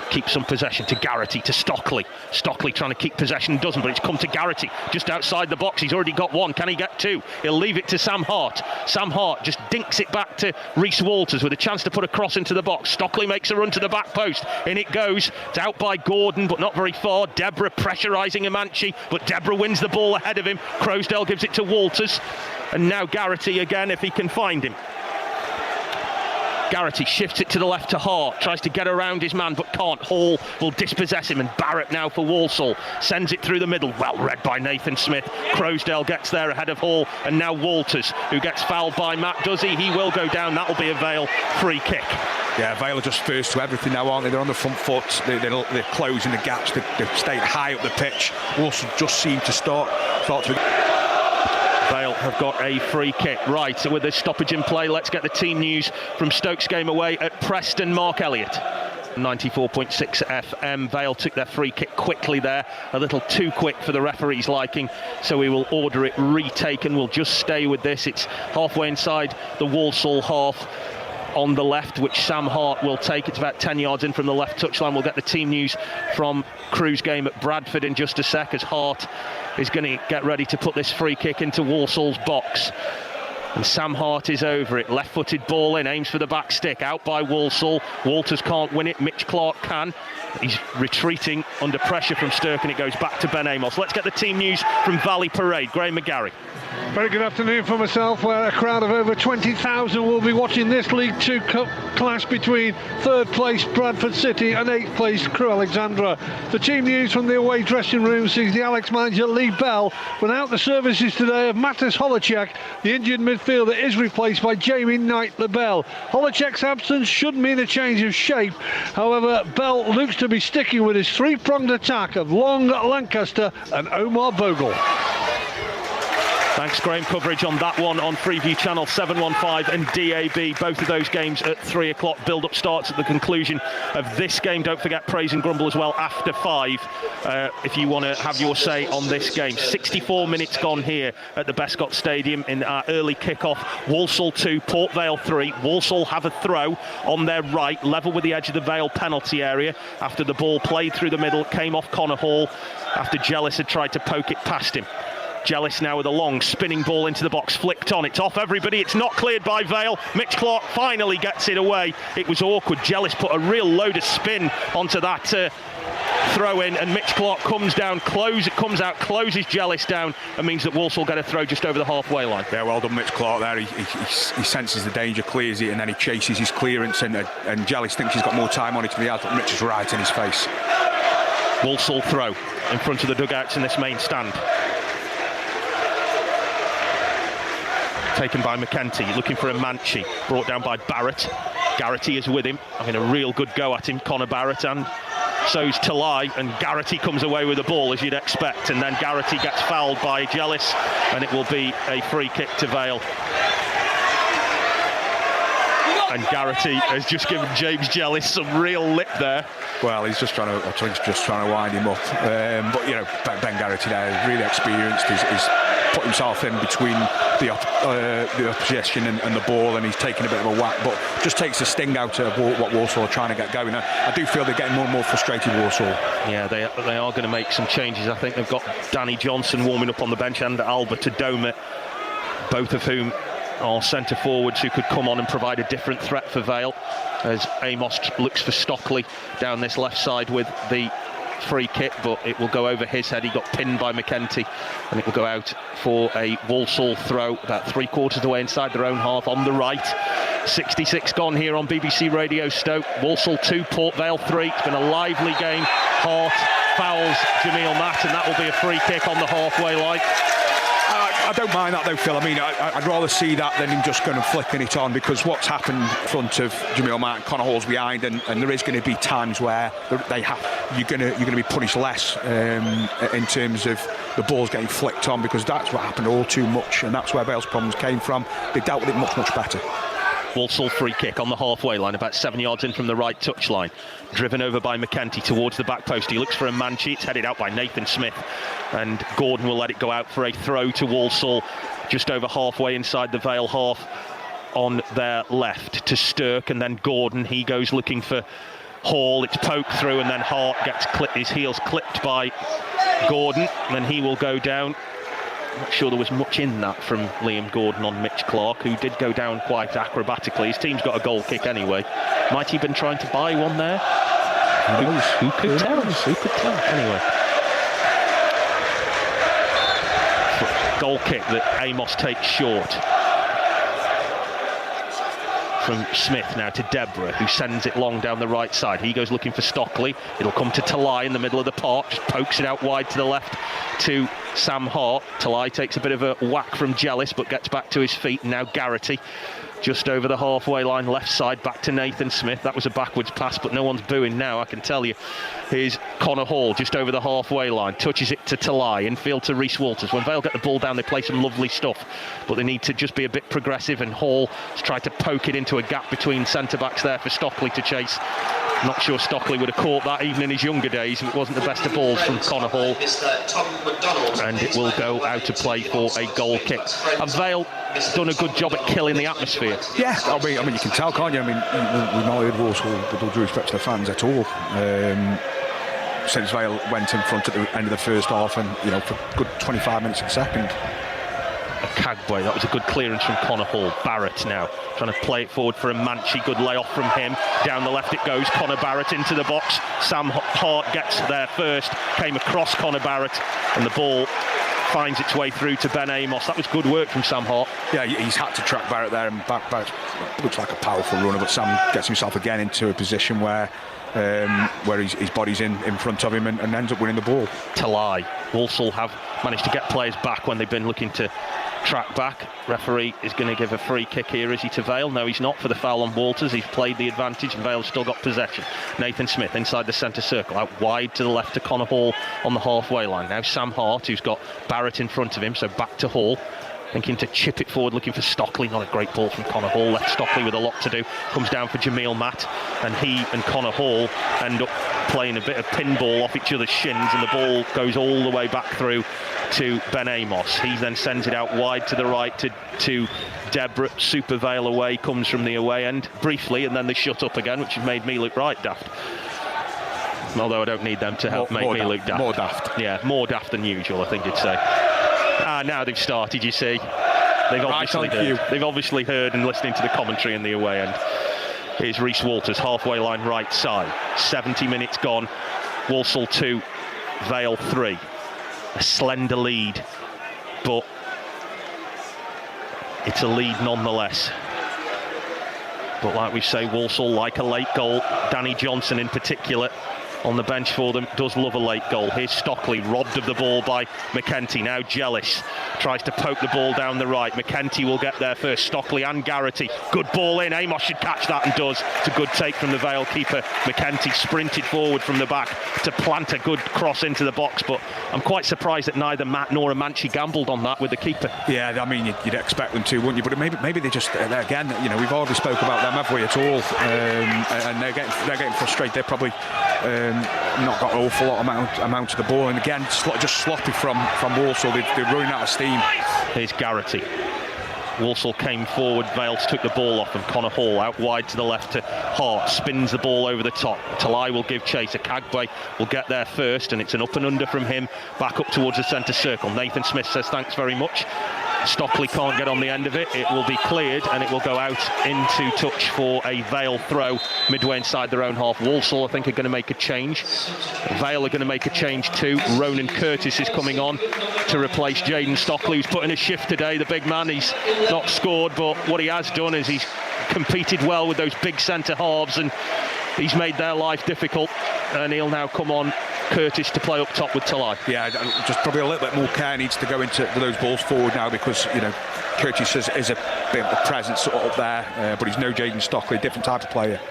A: keep some possession to Garrity, to Stockley. Stockley trying to keep possession, doesn't, but it's come to Garrity just outside the box. He's already got one. Can he get two? He'll leave it to Sam Hart. Sam Hart just dinks it back to Rhys Walters with a chance to put a cross into the box. Stockley makes a run to the back post. In it goes. It's out by Gordon, but not very far. Deborah pressurising Amanci, but Deborah wins the ball ahead of him. Croasdale gives it to Walters. And now Garrity again, if he can find him. Garrity shifts it to the left to Hart, tries to get around his man but can't. Hall will dispossess him, and Barrett now for Walsall sends it through the middle, well read by Nathan Smith. Croasdale gets there ahead of Hall, and now Walters, who gets fouled by Matt, does he? He will go down. That'll be a Vale free kick. Yeah, Vale are just first to everything now, aren't they? They're on the front foot, they're closing the gaps, they're staying high up the pitch. Walsall just seem to start to... Vale have got a free kick. Right, so with this stoppage in play, let's get the team news from Stoke's game away at Preston. Mark Elliott. 94.6 FM. Vale took their free kick quickly there, a little too quick for the referee's liking, so we will order it retaken. We'll just stay with this. It's halfway inside the Walsall half on the left, which Sam Hart will take. It's about 10 yards in from the left touchline. We'll get the team news from Crewe's game at Bradford in just a sec, as Hart is going to get ready to put this free kick into Walsall's box. And Sam Hart is over it. Left-footed ball in, aims for the back stick. Out by Walsall. Walters can't win it. Mitch Clark can. He's retreating under pressure from Stirk, and it goes back to Ben Amos. Let's get the team news from Valley Parade. Graham McGarry.
C: Very good afternoon for myself, where a crowd of over 20,000 will be watching this League Two Cup clash between third place Bradford City and 8th place Crewe Alexandra. The team news from the away dressing room sees the Alex manager Lee Bell without the services today of Matas Holacek. The injured midfielder is replaced by Jamie Knight-LaBelle. Holacek's absence should mean a change of shape. However, Bell looks to be sticking with his three-pronged attack of Long, Lancaster and Omar Bogle.
A: Thanks, Graham. Coverage on that one on Freeview Channel 715 and DAB. Both of those games at 3 o'clock. Build-up starts at the conclusion of this game. Don't forget Praise and Grumble as well after 5 if you want to have your say on this game. 64 minutes gone here at the Bescott Stadium in our early kick-off. Walsall 2, Port Vale 3. Walsall have a throw on their right, level with the edge of the Vale penalty area after the ball played through the middle, came off Connor Hall after Jellis had tried to poke it past him. Jellis now with a long spinning ball into the box, flicked on, it's off everybody, it's not cleared by Vale. Mitch Clark finally gets it away. It was awkward. Jellis put a real load of spin onto that throw in, and Mitch Clark comes down, comes out, closes Jellis down, and means that Walsall get a throw just over the halfway line. Yeah, well done Mitch Clark there. He senses the danger, clears it, and then he chases his clearance, and Jellis thinks he's got more time on it than he has, but Mitch is right in his face. Walsall throw in front of the dugouts in this main stand. taken by McEntee, looking for a Manchi, brought down by Barrett. Garrity is with him, having a real good go at him, Connor Barrett, and so's Talai, and Garrity comes away with the ball as you'd expect, and then Garrity gets fouled by Jellis, and it will be a free kick to Vale. And Garrity has just given James Jellis some real lip there.
B: Well, he's just trying to wind him up. But you know, Ben Garrity there is really experienced. He's put himself in between the opposition and the ball, and he's taking a bit of a whack. But just takes the sting out of what Walsall are trying to get going. I do feel they're getting more and more frustrated, Walsall. Yeah,
A: they are going to make some changes. I think they've got Danny Johnson warming up on the bench and Albert Adoma, both of whom are centre forwards who could come on and provide a different threat for Vale, as Amos looks for Stockley down this left side with the free kick, but it will go over his head. He got pinned by McEntee, and it will go out for a Walsall throw about 3/4 of the way inside their own half on the right. 66 gone here on BBC Radio Stoke. Walsall 2, Port Vale 3. It's been a lively game. Hart fouls Jamil Matt, and that will be a free kick on the halfway line.
B: I don't mind that though, Phil. I mean, I'd rather see that than him just going and flicking it on, because what's happened in front of Jamil Matt, Connor Hall's behind, and there is going to be times where you're going to be punished less in terms of the balls getting flicked on, because that's what happened all too much, and that's where Vale's problems came from. They dealt with it much better.
A: Walsall free kick on the halfway line, about 7 yards in from the right touchline. Driven over by McEntee towards the back post. He looks for a Manchi. It's headed out by Nathan Smith, and Gordon will let it go out for a throw to Walsall, just over halfway inside the Vale half on their left to Stirk, and then Gordon. He goes looking for Hall. It's poked through, and then Hart gets his heels clipped by Gordon, and then he will go down. I'm not sure there was much in that from Liam Gordon on Mitch Clark, who did go down quite acrobatically. His team's got a goal kick anyway. Might he have been trying to buy one there? Who could tell? Who could tell? Anyway. Goal kick that Amos takes short. From Smith now to Deborah, who sends it long down the right side. He goes looking for Stockley. It'll come to Talai in the middle of the park, just pokes it out wide to the left to Sam Hart. Talai takes a bit of a whack from Jellis, but gets back to his feet. Now Garrity, just over the halfway line, left side, back to Nathan Smith. That was a backwards pass, but no one's booing now, I can tell you. Here's Connor Hall, just over the halfway line, touches it to Talai, infield to Rhys Walters. When Vale get the ball down, they play some lovely stuff, but they need to just be a bit progressive, and Hall has tried to poke it into a gap between centre-backs there for Stockley to chase. Not sure Stockley would have caught that even in his younger days. It wasn't the best of balls from Connor Hall, and it will go out to play for a goal kick. And Vale done a good job at killing the atmosphere.
B: Yeah, I mean, you can tell, can't you? I mean, we've not heard Walsall, with all due respect to the fans, at all. Since Vale went in front at the end of the first half, and you know, for a good 25 minutes a second.
A: Kagwe, that was a good clearance from Connor Hall. Barrett now trying to play it forward for a Manchi. Good layoff from him. Down the left it goes. Connor Barrett into the box. Sam Hart gets there first. Came across Connor Barrett, and the ball finds its way through to Ben Amos. That was good work from Sam Hart.
B: Yeah, he's had to track Barrett there, and Barrett looks like a powerful runner, but Sam gets himself again into a position where his body's in front of him, and ends up winning the ball.
A: Talai. Walsall have managed to get players back when they've been looking to track back. Referee is going to give a free kick here, is he, to Vale? No, he's not, for the foul on Walters. He's played the advantage, and Vale's still got possession. Nathan Smith inside the centre circle, out wide to the left to Connor Hall on the halfway line. Now Sam Hart, who's got Barrett in front of him, so back to Hall. Thinking to chip it forward, looking for Stockley. Not a great ball from Connor Hall. Left Stockley with a lot to do. Comes down for Jamil Matt, and he and Connor Hall end up playing a bit of pinball off each other's shins, and the ball goes all the way back through to Ben Amos. He then sends it out wide to the right to Deborah. Super Vale away, comes from the away end briefly, and then they shut up again, which has made me look right daft. Although I don't need them to help make me look daft.
B: More daft.
A: Yeah, more daft than usual, I think you'd say. Now they've started, you see. They've obviously heard and listening to the commentary in the away end. Here's Rhys Walters, halfway line right side. 70 minutes gone. Walsall 2, Vale 3. A slender lead, but it's a lead nonetheless. But like we say, Walsall like a late goal. Danny Johnson in particular on the bench for them, does love a late goal. Here's Stockley, robbed of the ball by McEntee. Now Jealous tries to poke the ball down the right. McEntee will get there first. Stockley and Garrity. Good ball in. Amos should catch that and does. It's a good take from the Vale keeper. McEntee sprinted forward from the back to plant a good cross into the box, but I'm quite surprised that neither Matt nor Amanci gambled on that with the keeper.
B: Yeah, I mean, you'd expect them to, wouldn't you? But maybe they just, again, you know, we've hardly spoke about them, have we, at all? And they're getting frustrated. They've probably not got an awful lot amount of the ball, and again, just sloppy from Walsall. They're running out of steam.
A: Here's Garrity. Walsall came forward, Vales took the ball off, and Connor Hall out wide to the left to Hart, spins the ball over the top. Talai will give chase. Akagbe will get there first, and it's an up and under from him back up towards the centre circle. Nathan Smith says thanks very much. Stockley can't get on the end of it. It will be cleared and it will go out into touch for a Vale throw midway inside their own half. Walsall, I think, are going to make a change. Vale are going to make a change too. Ronan Curtis is coming on to replace Jaden Stockley, who's put in a shift today. The big man, he's not scored, but what he has done is he's competed well with those big centre halves and he's made their life difficult, and he'll now come on Curtis to play up top with Talai.
B: Yeah, just probably a little bit more care needs to go into those balls forward now, because, you know, Curtis is a bit of a presence up there, but he's no Jaden Stockley, a different type of player.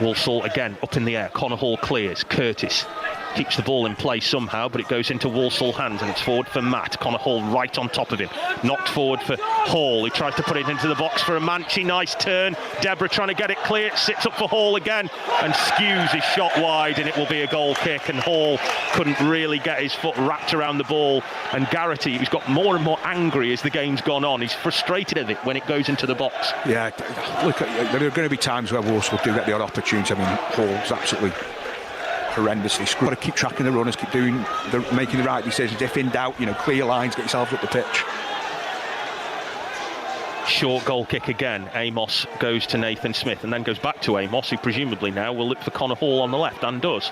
A: Walsall again up in the air. Connor Hall clears. Curtis keeps the ball in play somehow, but it goes into Walsall hands and it's forward for Matt. Connor Hall right on top of him. Knocked forward for Hall, who tries to put it into the box for Amanci. Nice turn. Deborah trying to get it clear. It sits up for Hall again and skews his shot wide, and it will be a goal kick, and Hall couldn't really get his foot wrapped around the ball. And Garrity, who's got more and more angry as the game's gone on, he's frustrated at it when it goes into the box. Yeah,
B: look, there are going to be times where Walsall do get the odd opportunity. I mean, Hall's absolutely horrendously screwed. Got to keep tracking the runners, making the right decisions. If in doubt, you know, clear lines, get yourselves up the pitch.
A: Short goal kick again. Amos goes to Nathan Smith and then goes back to Amos, who presumably now will look for Connor Hall on the left, and does.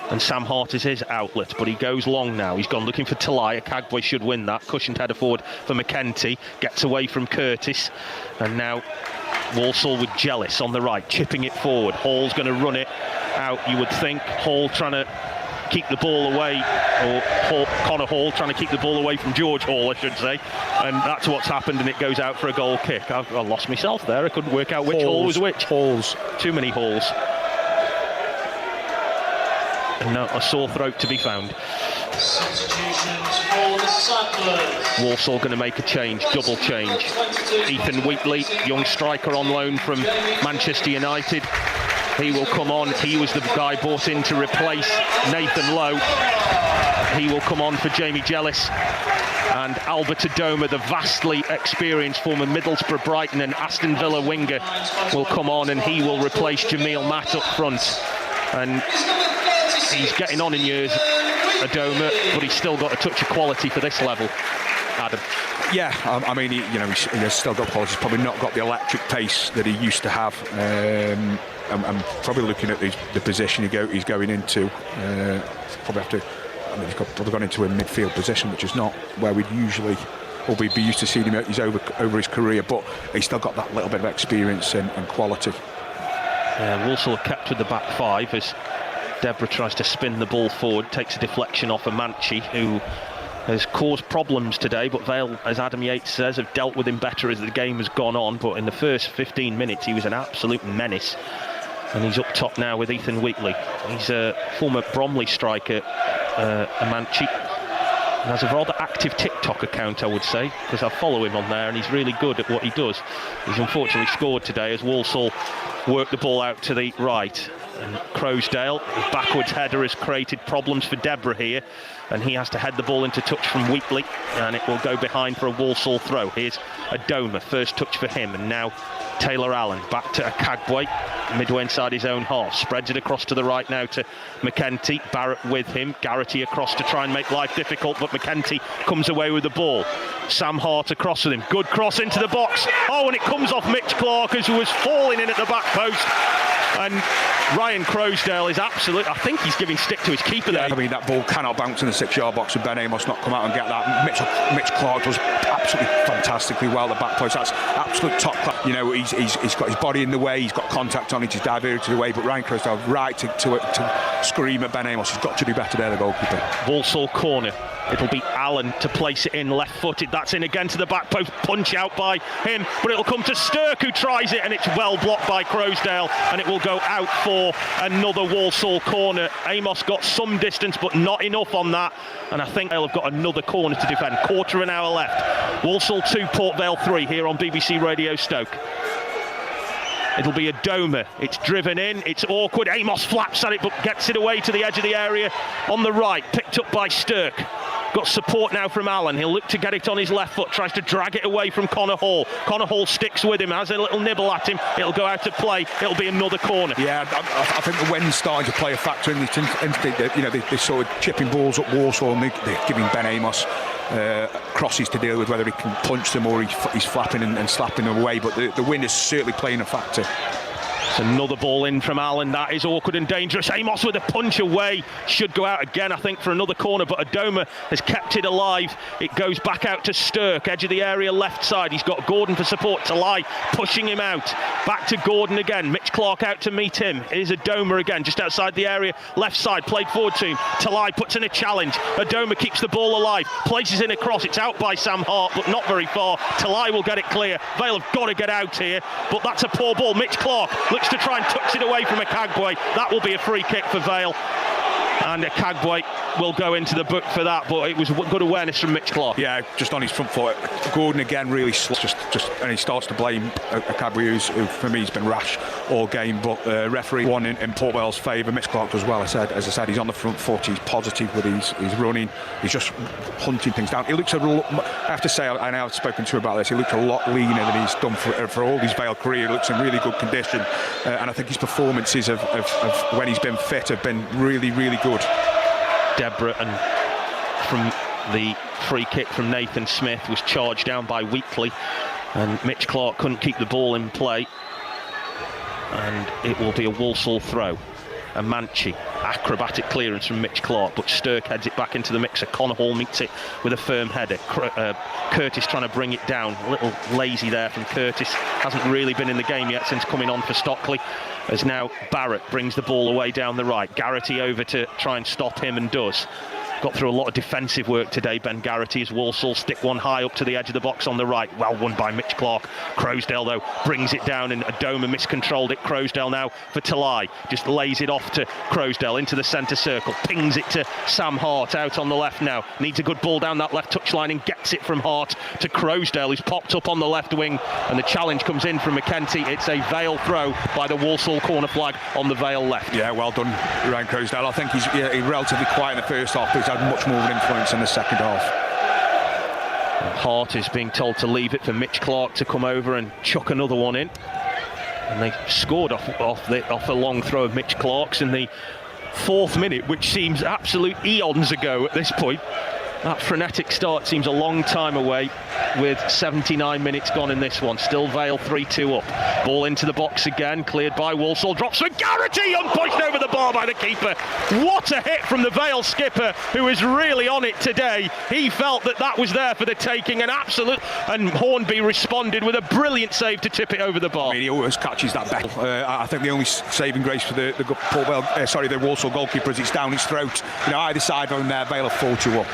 A: And Sam Hart is his outlet, but he goes long now. He's gone looking for Talai. Akagbe should win that. Cushioned header forward for McEntee. Gets away from Curtis. And now Walsall with Jealous on the right, chipping it forward. Hall's going to run it out, you would think. Hall trying to keep the ball away, or Connor Hall trying to keep the ball away from George Hall, I should say. And that's what's happened, and it goes out for a goal kick. I lost myself there. I couldn't work out which Hall was which.
B: Halls.
A: Too many Halls. And now a sore throat to be found.
D: Substitutions for the Settlers.
A: Walsall going to make a change, double change. Ethan Wheatley, young striker on loan from Manchester United. He will come on. He was the guy brought in to replace Nathan Lowe. He will come on for Jamie Jealous. And Albert Adoma, the vastly experienced former Middlesbrough, Brighton and Aston Villa winger, will come on, and he will replace Jamil Matt up front. And he's getting on in years, Adoma, but he's still got a touch of quality for this level. Adam.
B: Yeah, I mean, he has still got quality. He's probably not got the electric pace that he used to have. I'm probably looking at the position he's going into. Probably have to. I mean, he's probably gone into a midfield position, which is not where we'd usually, or we'd be used to seeing him at over his career. But he's still got that little bit of experience and quality.
A: Walsall are kept with the back five as Deborah tries to spin the ball forward, takes a deflection off Amanci, who has caused problems today, but Vale, as Adam Yates says, have dealt with him better as the game has gone on. But in the first 15 minutes he was an absolute menace, and he's up top now with Ethan Wheatley. He's a former Bromley striker, Amanci, and has a rather active TikTok account, I would say, because I follow him on there and he's really good at what he does. He's unfortunately scored today as Walsall work the ball out to the right. And Crowsdale, his backwards header has created problems for Deborah here, and he has to head the ball into touch from Wheatley, and it will go behind for a Walsall throw. Here's Adoma, first touch for him, and now Taylor Allen back to Akagbe, midway inside his own half, spreads it across to the right now to McEntee. Barrett with him, Garrity across to try and make life difficult, but McEntee comes away with the ball. Sam Hart across with him, good cross into the box. Oh, and it comes off Mitch Clark, who was falling in at the back post. And Ryan Crowsdale is absolute. I think he's giving stick to his keeper there.
B: I mean, that ball cannot bounce in the 6-yard box, and Ben Amos not come out and get that. Mitch Clark does absolutely fantastically well at the back post. That's absolute top class. You know, he's got his body in the way, he's got contact on it, he's diverted to the way, but Ryan Crosdale right to scream at Ben Amos. He's got to do better there, the goalkeeper.
A: Walsall corner. It'll be Allen to place it in left-footed. That's in again to the back post. Punch out by him, but it'll come to Stirk, who tries it, and it's well blocked by Crosdale, and it will go out for another Walsall corner. Amos got some distance, but not enough on that, and I think they'll have got another corner to defend. Quarter of an hour left. Walsall 2, Port Vale 3 here on BBC Radio Stoke. It'll be a Domer. It's driven in. It's awkward. Amos flaps at it, but gets it away to the edge of the area on the right. Picked up by Stirk. Got support now from Allen. He'll look to get it on his left foot. Tries to drag it away from Connor Hall. Connor Hall sticks with him. Has a little nibble at him. It'll go out to play. It'll be another corner.
B: Yeah, I think the wind's starting to play a factor in this. You know, they're sort of chipping balls up Walsall, and they're giving Ben Amos crosses to deal with, whether he can punch them or he's flapping and slapping them away. But the wind is certainly playing a factor.
A: It's another ball in from Allen. That is awkward and dangerous. Amos with a punch away. Should go out again, I think, for another corner, but Adoma has kept it alive. It goes back out to Stirk, edge of the area, left side. He's got Gordon for support. Talai pushing him out. Back to Gordon again. Mitch Clark out to meet him. Here's Adoma again, just outside the area, left side, played forward to him. Talai puts in a challenge. Adoma keeps the ball alive, places in a cross. It's out by Sam Hart, but not very far. Talai will get it clear. Vale have got to get out here, but that's a poor ball. Mitch Clark looks to try and tucks it away from Akagwe. That will be a free kick for Vale, and Akagwe will go into the book for that, but it was good awareness from Mitch Clark.
B: Yeah, just on his front foot. Gordon again really slow, and he starts to blame Akagwe, who for me has been rash all game, but referee won in Port Vale's favour. Mitch Clark does well. As I said, he's on the front foot, he's positive with his running, he's just hunting things down. He looks I have to say, I know I've spoken to him about this, he looks a lot leaner than he's done for all his Vale career. He looks in really good condition, and I think his performances of when he's been fit have been really, really good.
A: Deborah, and from the free kick from Nathan Smith, was charged down by Wheatley, and Mitch Clark couldn't keep the ball in play, and it will be a Walsall throw. A Manchi, acrobatic clearance from Mitch Clark, but Stirk heads it back into the mixer. Connor Hall meets it with a firm header. Curtis trying to bring it down. A little lazy there from Curtis. Hasn't really been in the game yet since coming on for Stockley. As now Barrett brings the ball away down the right. Garrity over to try and stop him, and does. Got through a lot of defensive work today, Ben Garrity, as Walsall stick one high up to the edge of the box on the right. Well won by Mitch Clark. Crosdale, though, brings it down, and Adoma miscontrolled it. Crosdale now for Talai. Just lays it off to Crosdale into the centre circle. Pings it to Sam Hart out on the left now. Needs a good ball down that left touchline and gets it from Hart to Crosdale, who's popped up on the left wing. And the challenge comes in from McKenty. It's a Vale throw by the Walsall corner flag on the Vale left.
B: Yeah, well done, Ryan Crosdale. I think he's relatively quiet in the first half, but he's had much more of an influence in the second half.
A: Hart is being told to leave it for Mitch Clark to come over and chuck another one in, and they scored off a long throw of Mitch Clark's in the 4th minute, which seems absolute eons ago at this point. That frenetic start seems a long time away, with 79 minutes gone in this one. Still Vale 3-2 up. Ball into the box again, cleared by Walsall. Drops for Garrity, and pushed over the bar by the keeper. What a hit from the Vale skipper, who is really on it today. He felt that was there for the taking, and Hornby responded with a brilliant save to tip it over the bar.
B: I mean, he always catches that battle. I think the only saving grace for the Walsall goalkeeper is it's down his throat. You know, either side on there, Vale have 4-2 up.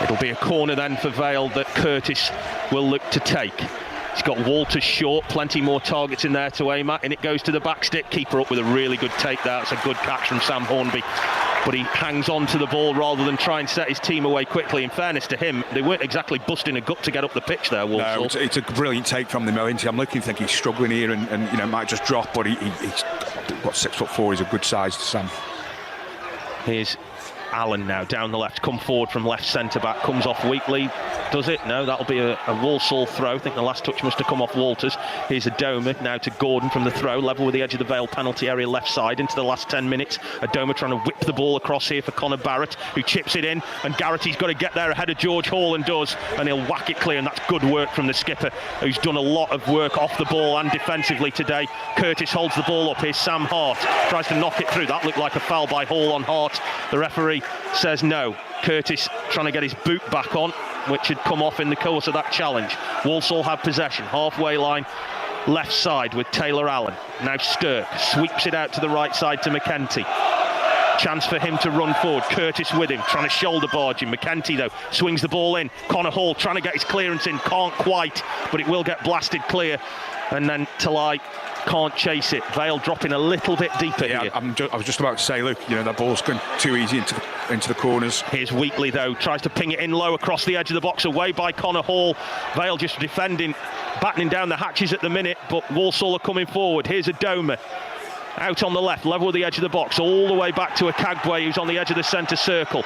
A: It'll be a corner then for Vale that Curtis will look to take. He's got Walters short, plenty more targets in there to aim at, and it goes to the back stick. Keeper up with a really good take there. It's a good catch from Sam Hornby, but he hangs on to the ball rather than try and set his team away quickly. In fairness to him, they weren't exactly busting a gut to get up the pitch there, Walsall.
B: No, it's a brilliant take from them. I'm looking to think he's struggling here, and you know, might just drop, but he's got 6'4". He's a good size to Sam.
A: Here's Allen now down the left, come forward from left centre back, comes off Wheatley. Does it? No, that'll be a Walsall throw. I think the last touch must have come off Walters. Here's Adoma now to Gordon from the throw, level with the edge of the Vale penalty area left side into the last 10 minutes. Adoma trying to whip the ball across here for Connor Barrett, who chips it in, and Garrity's got to get there ahead of George Hall, and does, and he'll whack it clear, and that's good work from the skipper, who's done a lot of work off the ball and defensively today. Curtis holds the ball up. Here's Sam Hart, tries to knock it through. That looked like a foul by Hall on Hart. The referee says no. Curtis trying to get his boot back on. which had come off in the course of that challenge. Walsall have possession, halfway line, left side with Taylor Allen. Now Stirk sweeps it out to the right side to McEntee. Chance for him to run forward. Curtis with him, trying to shoulder barge him. McEntee, though, swings the ball in. Connor Hall trying to get his clearance in. Can't quite, but it will get blasted clear. And then Talai can't chase it. Vale dropping a little bit deeper here.
B: I was just about to say, look, that ball's going too easy into the corners.
A: Here's Wheatley, though, tries to ping it in low across the edge of the box, away by Connor Hall. Vale just defending, battening down the hatches at the minute, but Walsall are coming forward. Here's Adoma. Out on the left, level with the edge of the box, all the way back to Akagwe, who's on the edge of the centre circle.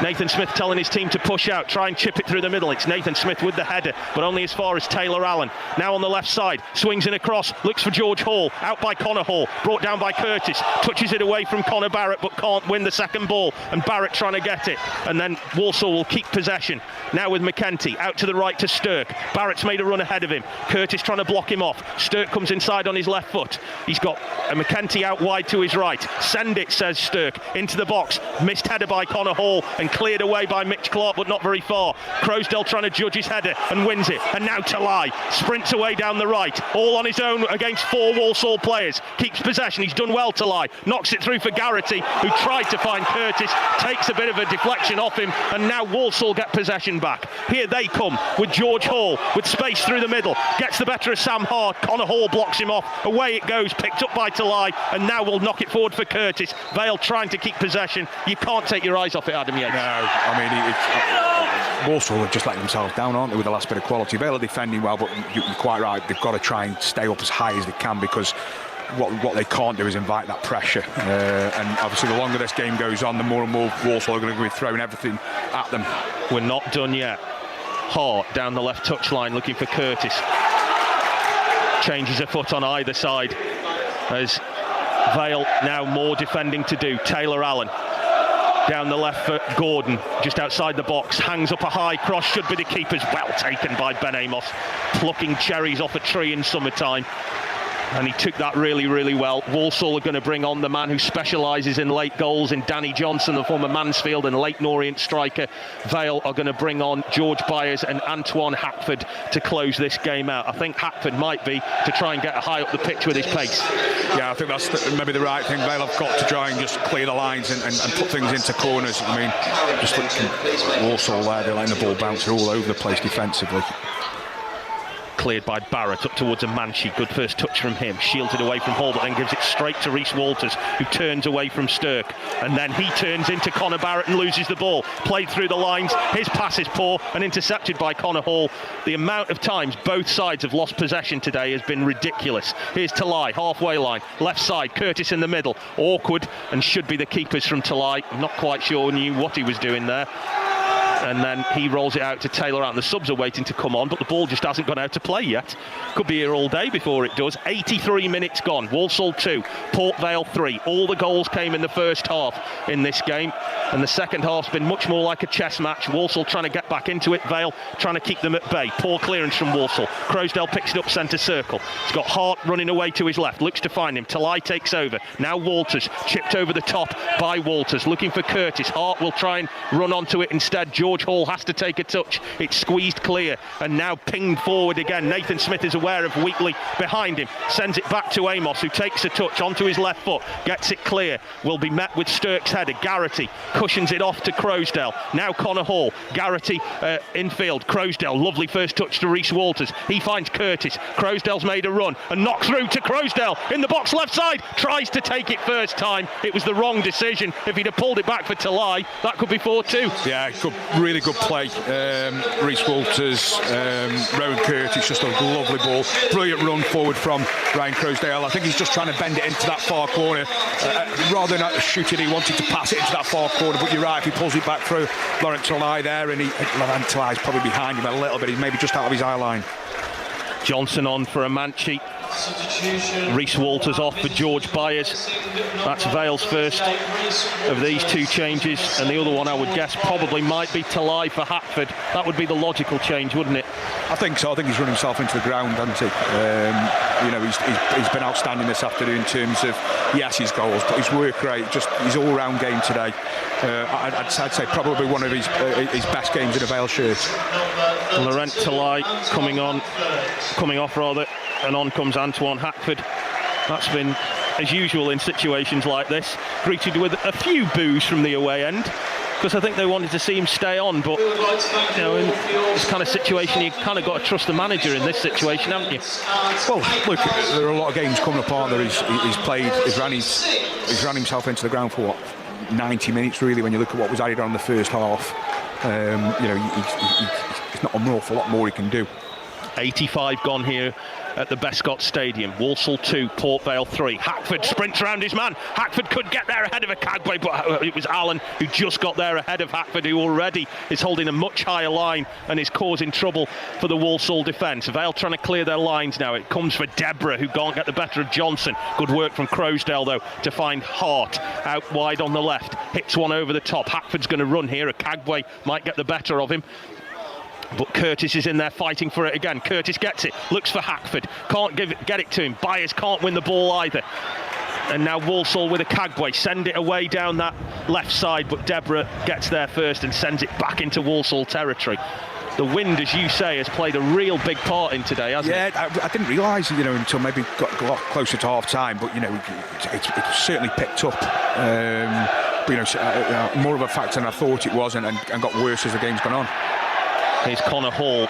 A: Nathan Smith telling his team to push out, try and chip it through the middle. It's Nathan Smith with the header, but only as far as Taylor Allen. Now on the left side, swings in across, looks for George Hall, out by Connor Hall, brought down by Curtis, touches it away from Connor Barrett, but can't win the second ball, and Barrett trying to get it. And then Walsall will keep possession. Now with McEntee, out to the right to Stirk. Barrett's made a run ahead of him. Curtis trying to block him off. Stirk comes inside on his left foot. He's got McEntee out wide to his right. Send it, says Stirk, into the box. Missed header by Connor Hall, and cleared away by Mitch Clark, but not very far. Croasdale trying to judge his header and wins it. And now Talai sprints away down the right, all on his own against 4 Walsall players. Keeps possession. He's done well, Talai. Knocks it through for Garrity, who tried to find Curtis. Takes a bit of a deflection off him, and now Walsall get possession back. Here they come with George Hall, with space through the middle. Gets the better of Sam Hart. Connor Hall blocks him off. Away it goes, picked up by Talai, and now we'll knock it forward for Curtis. Vale trying to keep possession. You can't take your eyes off it, Adam Yates.
B: No, I mean, Walsall are just letting themselves down, aren't they, with the last bit of quality. Vale are defending well, but you're quite right. They've got to try and stay up as high as they can, because what they can't do is invite that pressure. And obviously, the longer this game goes on, the more and more Walsall are going to be throwing everything at them.
A: We're not done yet. Hart down the left touchline looking for Curtis. Changes a foot on either side as Vale now more defending to do. Taylor Allen down the left for Gordon, just outside the box, hangs up a high cross, should be the keeper's. Well taken by Ben Amos, plucking cherries off a tree in summertime. And he took that really, really well. Walsall are going to bring on the man who specialises in late goals in Danny Johnson, the former Mansfield and Leyton Orient striker. Vale are going to bring on George Byers and Antoine Hackford to close this game out. I think Hackford might be to try and get high up the pitch with his pace.
B: Yeah, I think that's maybe the right thing. Vale have got to try and just clear the lines and put things into corners. I mean, just looking Walsall there, they're letting the ball bounce all over the place defensively.
A: Cleared by Barrett up towards a Manchee. Good first touch from him. Shielded away from Hall, but then gives it straight to Rhys Walters, who turns away from Stirk. And then he turns into Connor Barrett and loses the ball. Played through the lines. His pass is poor and intercepted by Connor Hall. The amount of times both sides have lost possession today has been ridiculous. Here's Talai, halfway line. Left side, Curtis in the middle. Awkward, and should be the keepers from Talai. I'm not quite sure knew what he was doing there. And then he rolls it out to Taylor Allen. The subs are waiting to come on, but the ball just hasn't gone out to play yet. Could be here all day before it does. 83 minutes gone. Walsall 2, Port Vale 3. All the goals came in the first half in this game, and the second half's been much more like a chess match. Walsall trying to get back into it, Vale trying to keep them at bay. Poor clearance from Walsall. Croasdale picks it up centre circle. He's got Hart running away to his left, looks to find him. Talai takes over. Now Walters, chipped over the top by Walters, looking for Curtis. Hart will try and run onto it instead. George Hall has to take a touch. It's squeezed clear and now pinged forward again. Nathan Smith is aware of Wheatley behind him, sends it back to Amos, who takes a touch onto his left foot, gets it clear, will be met with Stirk's header. Garrity cushions it off to Croasdale. Now Connor Hall. Garrity infield. Croasdale, lovely first touch to Rhys Walters. He finds Curtis. Croasdale's made a run and knocks through to Croasdale in the box left side. Tries to take it first time. It was the wrong decision. If he'd have pulled it back for Talai, that could be 4-2.
B: Yeah, really good play. Rhys Walters, Rowan Curtis, just a lovely ball. Brilliant run forward from Ryan Croasdale. I think he's just trying to bend it into that far corner. Rather than shoot it, he wanted to pass it into that far corner, but you're right, if he pulls it back through Laurent Talai there, and Laurent Talai's probably behind him a little bit. He's maybe just out of his eye line.
A: Johnson on for a Manchee.
D: Substitutions.
A: Rhys Walters off for George Byers. That's Vale's first of these two changes, and the other one I would guess probably might be Talai for Hatford. That would be the logical change, wouldn't it?
B: I think so. I think he's run himself into the ground, hasn't he? You know, he's been outstanding this afternoon in terms of, yes, his goals, but his work rate, just his all-round game today. I'd say probably one of his best games in a Vale shirt.
A: Laurent Talai coming off, and on comes Antoine Hatford. That's been, as usual in situations like this, greeted with a few boos from the away end, because I think they wanted to see him stay on, but you know, in this kind of situation you kind of got to trust the manager in this situation, haven't you?
B: Well, look, there are a lot of games coming apart there. He's ran himself into the ground for what, 90 minutes really, when you look at what was added on in the first half. You know, he's not an awful lot more he can do.
A: 85 gone here at the Bescott Stadium. Walsall 2, Port Vale 3. Hatford sprints around his man. Hatford could get there ahead of Akagwe, but it was Allen who just got there ahead of Hatford, who already is holding a much higher line and is causing trouble for the Walsall defence. Vale trying to clear their lines now. It comes for Deborah, who can't get the better of Johnson. Good work from Crowsdale, though, to find Hart out wide on the left. Hits one over the top. Hatford's going to run here. Akagwe might get the better of him, but Curtis is in there fighting for it again. Curtis gets it, looks for Hatford, can't get it to him. Byers can't win the ball either. And now Walsall with Akagwe, send it away down that left side, but Deborah gets there first and sends it back into Walsall territory. The wind, as you say, has played a real big part in today, hasn't it?
B: Yeah, I didn't realise, you know, until maybe got closer to half time, but you know, it's certainly picked up. But you know, more of a factor than I thought it was, and got worse as the game's gone on.
A: Here's Connor Hall.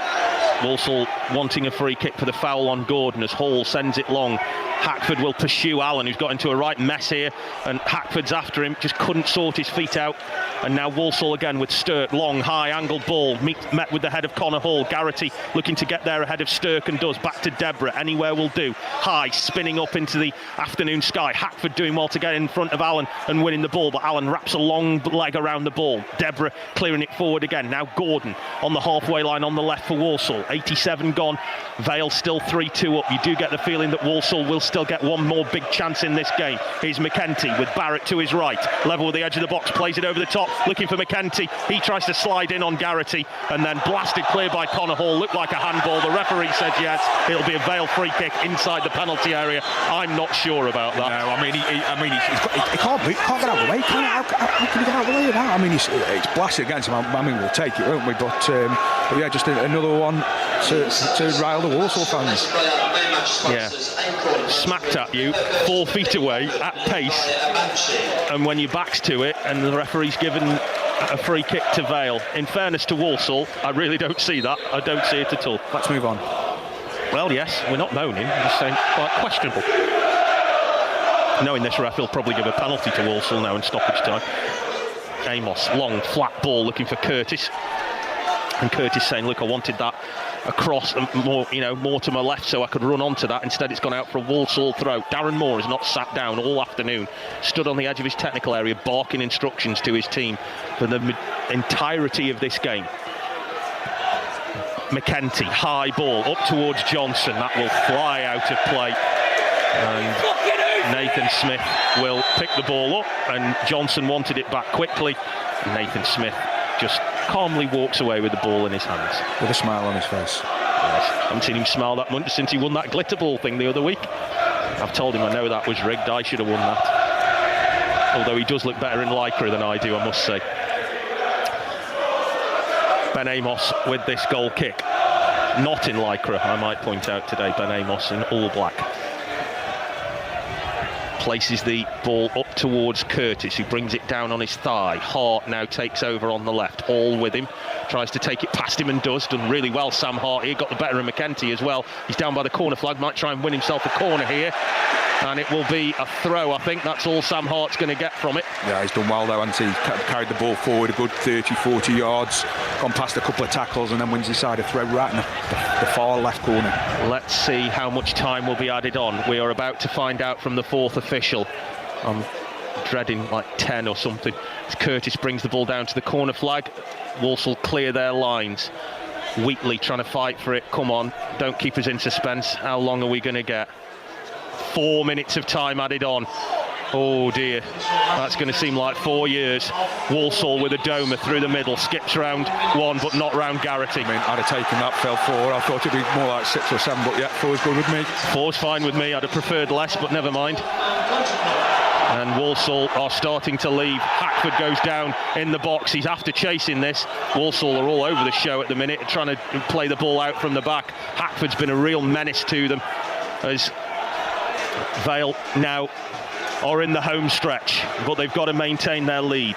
A: Walsall wanting a free kick for the foul on Gordon as Hall sends it long. Hatford will pursue Allen, who's got into a right mess here, and Hatford's after him, just couldn't sort his feet out. And now Walsall again with Stirk, long, high angled ball, met with the head of Connor Hall. Garrity looking to get there ahead of Stirk and does. Back to Deborah, anywhere will do. High, spinning up into the afternoon sky. Hatford doing well to get in front of Allen and winning the ball, but Allen wraps a long leg around the ball. Deborah clearing it forward again. Now Gordon on the halfway line on the left for Walsall. 87 gone. Vale still 3-2 up. You do get the feeling that Walsall will still get one more big chance in this game. Here's McEntee with Barrett to his right, level with the edge of the box, plays it over the top, looking for McEntee. He tries to slide in on Garrity and then blasted clear by Connor Hall. Looked like a handball. The referee said yes, it'll be a Vale free kick inside the penalty area. I'm not sure about that.
B: No, I mean he can't get out of the way. How can he get out of the way of that? I mean, it's blasted against him. I mean, we'll take it, won't we? But yeah, just another one to rile the Walsall fans.
A: Yeah, smacked at you 4 feet away at pace, and when your back's to it and the referee's given a free kick to Vale. In fairness to Walsall, I really don't see that. I don't see it at all.
B: Let's move on.
A: Well, yes, we're not moaning, we're just saying quite questionable. Knowing this ref, he'll probably give a penalty to Walsall now in stoppage time. Amos, long, flat ball looking for Curtis. And Curtis saying, look, I wanted that across and more to my left so I could run onto that. Instead it's gone out for a Walsall throw. Darren Moore has not sat down all afternoon, stood on the edge of his technical area barking instructions to his team for the entirety of this game. McEntee, high ball up towards Johnson, that will fly out of play, and Nathan Smith will pick the ball up, and Johnson wanted it back quickly. Nathan Smith just calmly walks away with the ball in his hands.
B: With a smile on his face.
A: Yes. I haven't seen him smile that much since he won that glitter ball thing the other week. I've told him I know that was rigged, I should have won that. Although he does look better in lycra than I do, I must say. Ben Amos with this goal kick. Not in lycra, I might point out today, Ben Amos in all black. Places the ball up towards Curtis, who brings it down on his thigh. Hart now takes over on the left. Hall with him, tries to take it past him and does. Done really well, Sam Hart here. Got the better of McEntee as well. He's down by the corner flag, might try and win himself a corner here. And it will be a throw, I think. That's all Sam Hart's going to get from it.
B: Yeah, he's done well though, hasn't he? Carried the ball forward a good 30-40 yards, gone past a couple of tackles and then wins inside a throw right in the far left corner.
A: Let's see how much time will be added on. We are about to find out from the fourth official. I'm dreading like 10 or something. As Curtis brings the ball down to the corner flag. Walsall clear their lines. Wheatley trying to fight for it. Come on, don't keep us in suspense. How long are we going to get? 4 minutes of time added on. Oh dear, that's going to seem like 4 years. Walsall with a domer through the middle, skips round one but not round Garrity.
B: I mean, I'd have taken that, fell 4. I thought it'd be more like 6 or 7, but yeah, 4's good with me.
A: 4's fine with me. I'd have preferred less, but never mind. And Walsall are starting to leave. Hackford goes down in the box. He's after chasing this. Walsall are all over the show at the minute, trying to play the ball out from the back. Hackford's been a real menace to them as Vale now are in the home stretch, but they've got to maintain their lead.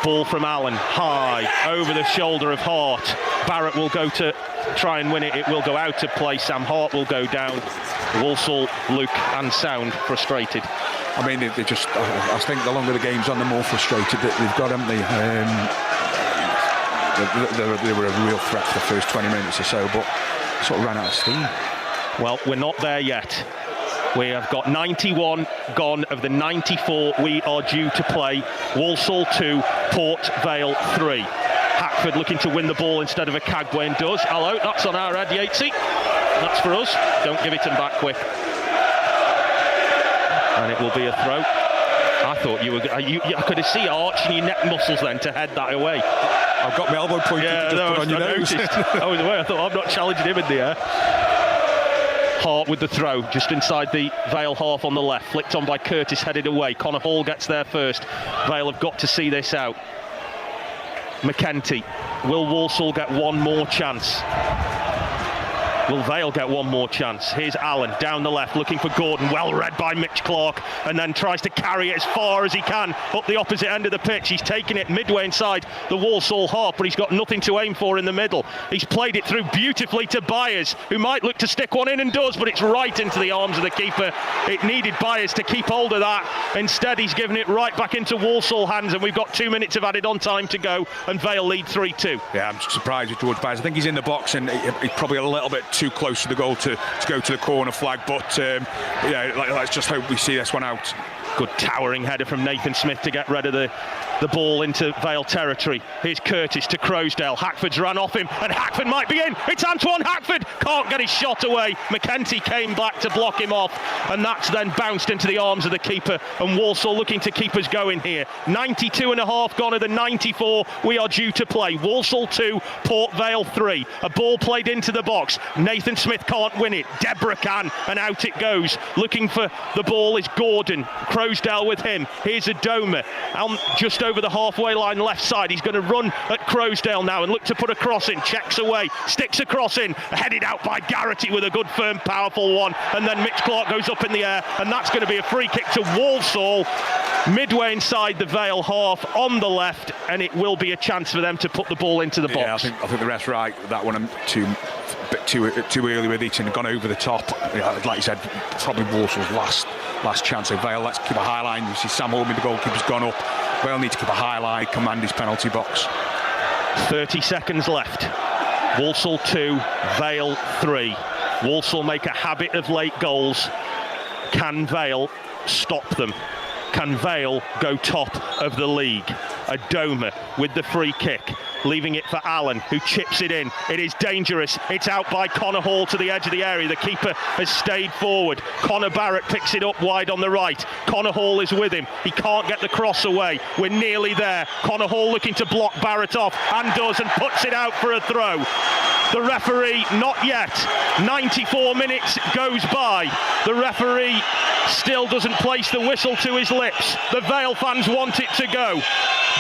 A: Ball from Allen, high, over the shoulder of Hart. Barrett will go to try and win it. It will go out of play. Sam Hart will go down. Walsall, Luke and Sound frustrated.
B: I mean, they just, I think the longer the game's on, the more frustrated that they've got, haven't they? They were a real threat for the first 20 minutes or so, but sort of ran out of steam.
A: Well, we're not there yet. We have got 91 gone of the 94 we are due to play. Walsall 2, Port Vale 3. Hackford looking to win the ball instead of a Cagway and does. Hello, that's on our head, Yatesy. That's for us. Don't give it him back quick. And it will be a throw. I thought you were... I could have seen you arching your neck muscles then to head that away.
B: I've got my elbow pointed to just put on your nose.
A: I was away. I thought, I'm not challenging him in the air. Hart with the throw, just inside the Vale half on the left. Flicked on by Curtis, headed away. Connor Hall gets there first. Vale have got to see this out. McEntee. Will Walsall get one more chance? Will Vale get one more chance? Here's Allen down the left, looking for Gordon. Well read by Mitch Clark, and then tries to carry it as far as he can up the opposite end of the pitch. He's taken it midway inside the Walsall half, but he's got nothing to aim for in the middle. He's played it through beautifully to Byers, who might look to stick one in and does, but it's right into the arms of the keeper. It needed Byers to keep hold of that. Instead, he's given it right back into Walsall hands, and we've got 2 minutes of added on time to go, and Vale lead 3-2.
B: Yeah, I'm surprised with George Byers. I think he's in the box, and he's probably a little bit too close to the goal to go to the corner flag, but yeah, let's just hope we see this one out.
A: Good towering header from Nathan Smith to get rid of the ball into Vale territory. Here's Curtis to Croasdale. Hackford's run off him, and Hackford might be in. It's Antoine Hackford. Can't get his shot away. McEntee came back to block him off, and that's then bounced into the arms of the keeper. And Walsall looking to keep us going here. 92 and a half gone of the 94 we are due to play. Walsall 2, Port Vale 3. A ball played into the box. Nathan Smith can't win it. Deborah can, and out it goes. Looking for the ball is Gordon. Croasdale with him. Here's Adoma. Just over the halfway line left side. He's going to run at Croasdale now and look to put a cross in. Checks away. Sticks a cross in. Headed out by Garrity with a good, firm, powerful one. And then Mitch Clark goes up in the air. And that's going to be a free kick to Walsall. Midway inside the Vale half on the left. And it will be a chance for them to put the ball into the box.
B: Yeah, I think the ref's right. That one a bit too early with it and gone over the top. Yeah, like you said, probably Walsall's last chance. So Vale, let's keep a high line. You see Sam Holman, the goalkeeper's gone up. Vale need to keep a high line, command his penalty box.
A: 30 seconds left. Walsall 2, Vale 3. Walsall make a habit of late goals. Can Vale stop them? Can Vale go top of the league? Adoma with the free kick, leaving it for Allen, who chips it in. It is dangerous. It's out by Connor Hall to the edge of the area. The keeper has stayed forward. Connor Barrett picks it up wide on the right. Connor Hall is with him. He can't get the cross away. We're nearly there. Connor Hall looking to block Barrett off, and does, and puts it out for a throw. The referee, not yet. 94 minutes goes by. The referee still doesn't place the whistle to his lips. The Vale fans want it to go.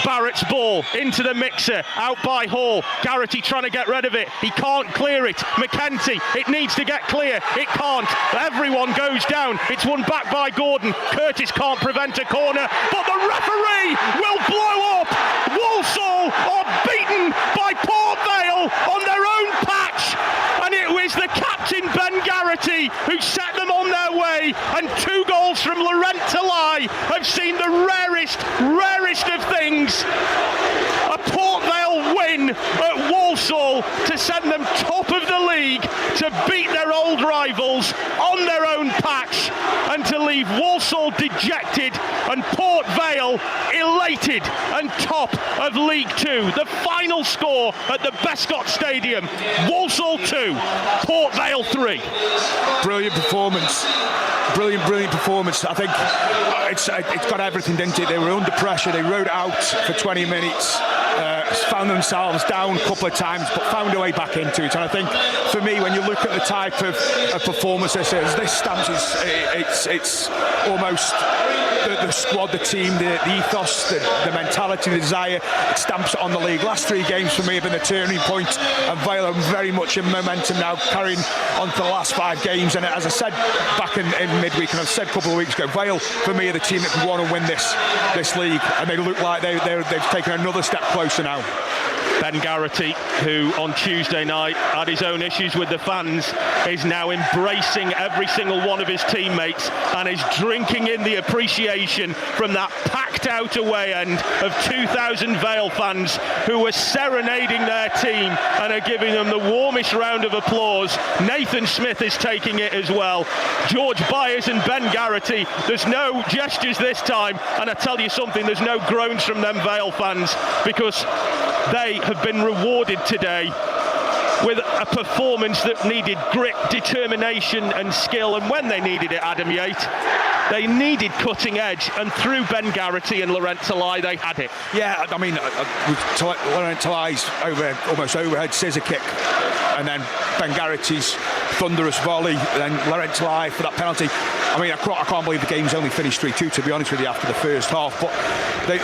A: Barrett's ball into the mixer, out by Hall. Garrity trying to get rid of it. He can't clear it. McEntee, it needs to get clear. It can't. Everyone goes down. It's won back by Gordon. Curtis can't prevent a corner, but the referee will blow up. Walsall are beaten by Port Vale on their own patch, and it was the captain Ben Garrity who set them on their way, and 2 goals from Laurent Talai have seen the rarest of things. A Port Vale win at Walsall to send them top of the league, to beat their old rivals on their own patch, and to leave Walsall dejected and Port Vale elated and top of League Two. The final score at the Bescot Stadium: Walsall 2, Port Vale 3.
B: Brilliant performance. Brilliant performance. I think it's got everything, didn't it? They were under pressure. They rode it out for 20 minutes. Found themselves down a couple of times, but found a way back into it. And I think, for me, when you look at the type of performance this is, this stamps it's almost the squad, the team, the ethos, the mentality, the desire. It stamps it on the league. Last 3 games for me have been a turning point, and Vale are very much in momentum now, carrying on for the last 5 games. And as I said back in midweek, and I've said a couple of weeks ago, Vale for me are the team that can want to win this league, and they look like they've taken another step closer now.
A: Ben Garrity, who on Tuesday night had his own issues with the fans, is now embracing every single one of his teammates and is drinking in the appreciation from that packed out away end of 2,000 Vale fans who were serenading their team and are giving them the warmest round of applause. Nathan Smith is taking it as well. George Byers and Ben Garrity, there's no gestures this time, and I tell you something, there's no groans from them Vale fans, because they have been rewarded today with a performance that needed grit, determination and skill, and when they needed it, Adam Yates, they needed cutting edge, and through Ben Garrity and Laurent Talai they had it.
B: Yeah, I mean, Laurent Talai's almost overhead scissor kick, and then Ben Garrity's thunderous volley, and then Laurent Talai for that penalty. I mean, I can't believe the game's only finished 3-2, to be honest with you, after the first half, but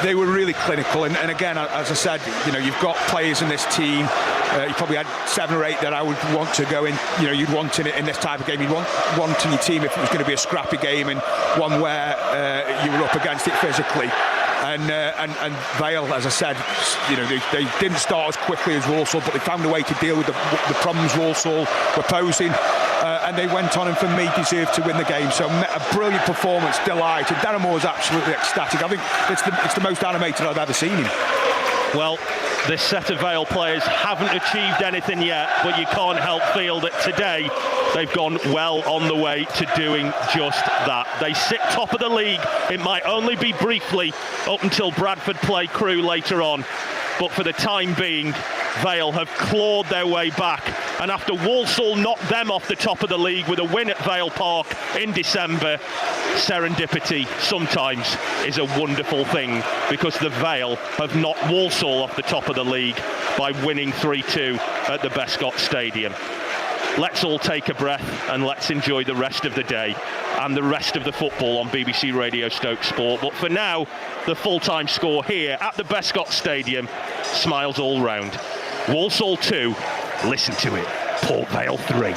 B: they were really clinical, and again, as I said, you know, you've got players in this team. You probably had 7 or 8 that I would want to go in. You know, you'd want in this type of game. You'd want in your team if it was going to be a scrappy game and one where you were up against it physically. And Vale, as I said, you know, they didn't start as quickly as Walsall, but they found a way to deal with the problems Walsall were posing. And they went on and, for me, deserved to win the game. So a brilliant performance, delighted. Darren Moore's absolutely ecstatic. I think it's the most animated I've ever seen him.
A: Well, this set of Vale players haven't achieved anything yet, but you can't help feel that today they've gone well on the way to doing just that. They sit top of the league. It might only be briefly up until Bradford play Crewe later on, but for the time being, Vale have clawed their way back, and after Walsall knocked them off the top of the league with a win at Vale Park in December, serendipity sometimes is a wonderful thing, because the Vale have knocked Walsall off the top of the league by winning 3-2 at the Bescot Stadium. Let's all take a breath and let's enjoy the rest of the day and the rest of the football on BBC Radio Stoke Sport. But for now, the full-time score here at the Bescot Stadium, smiles all round. Walsall 2, listen to it, Port Vale 3.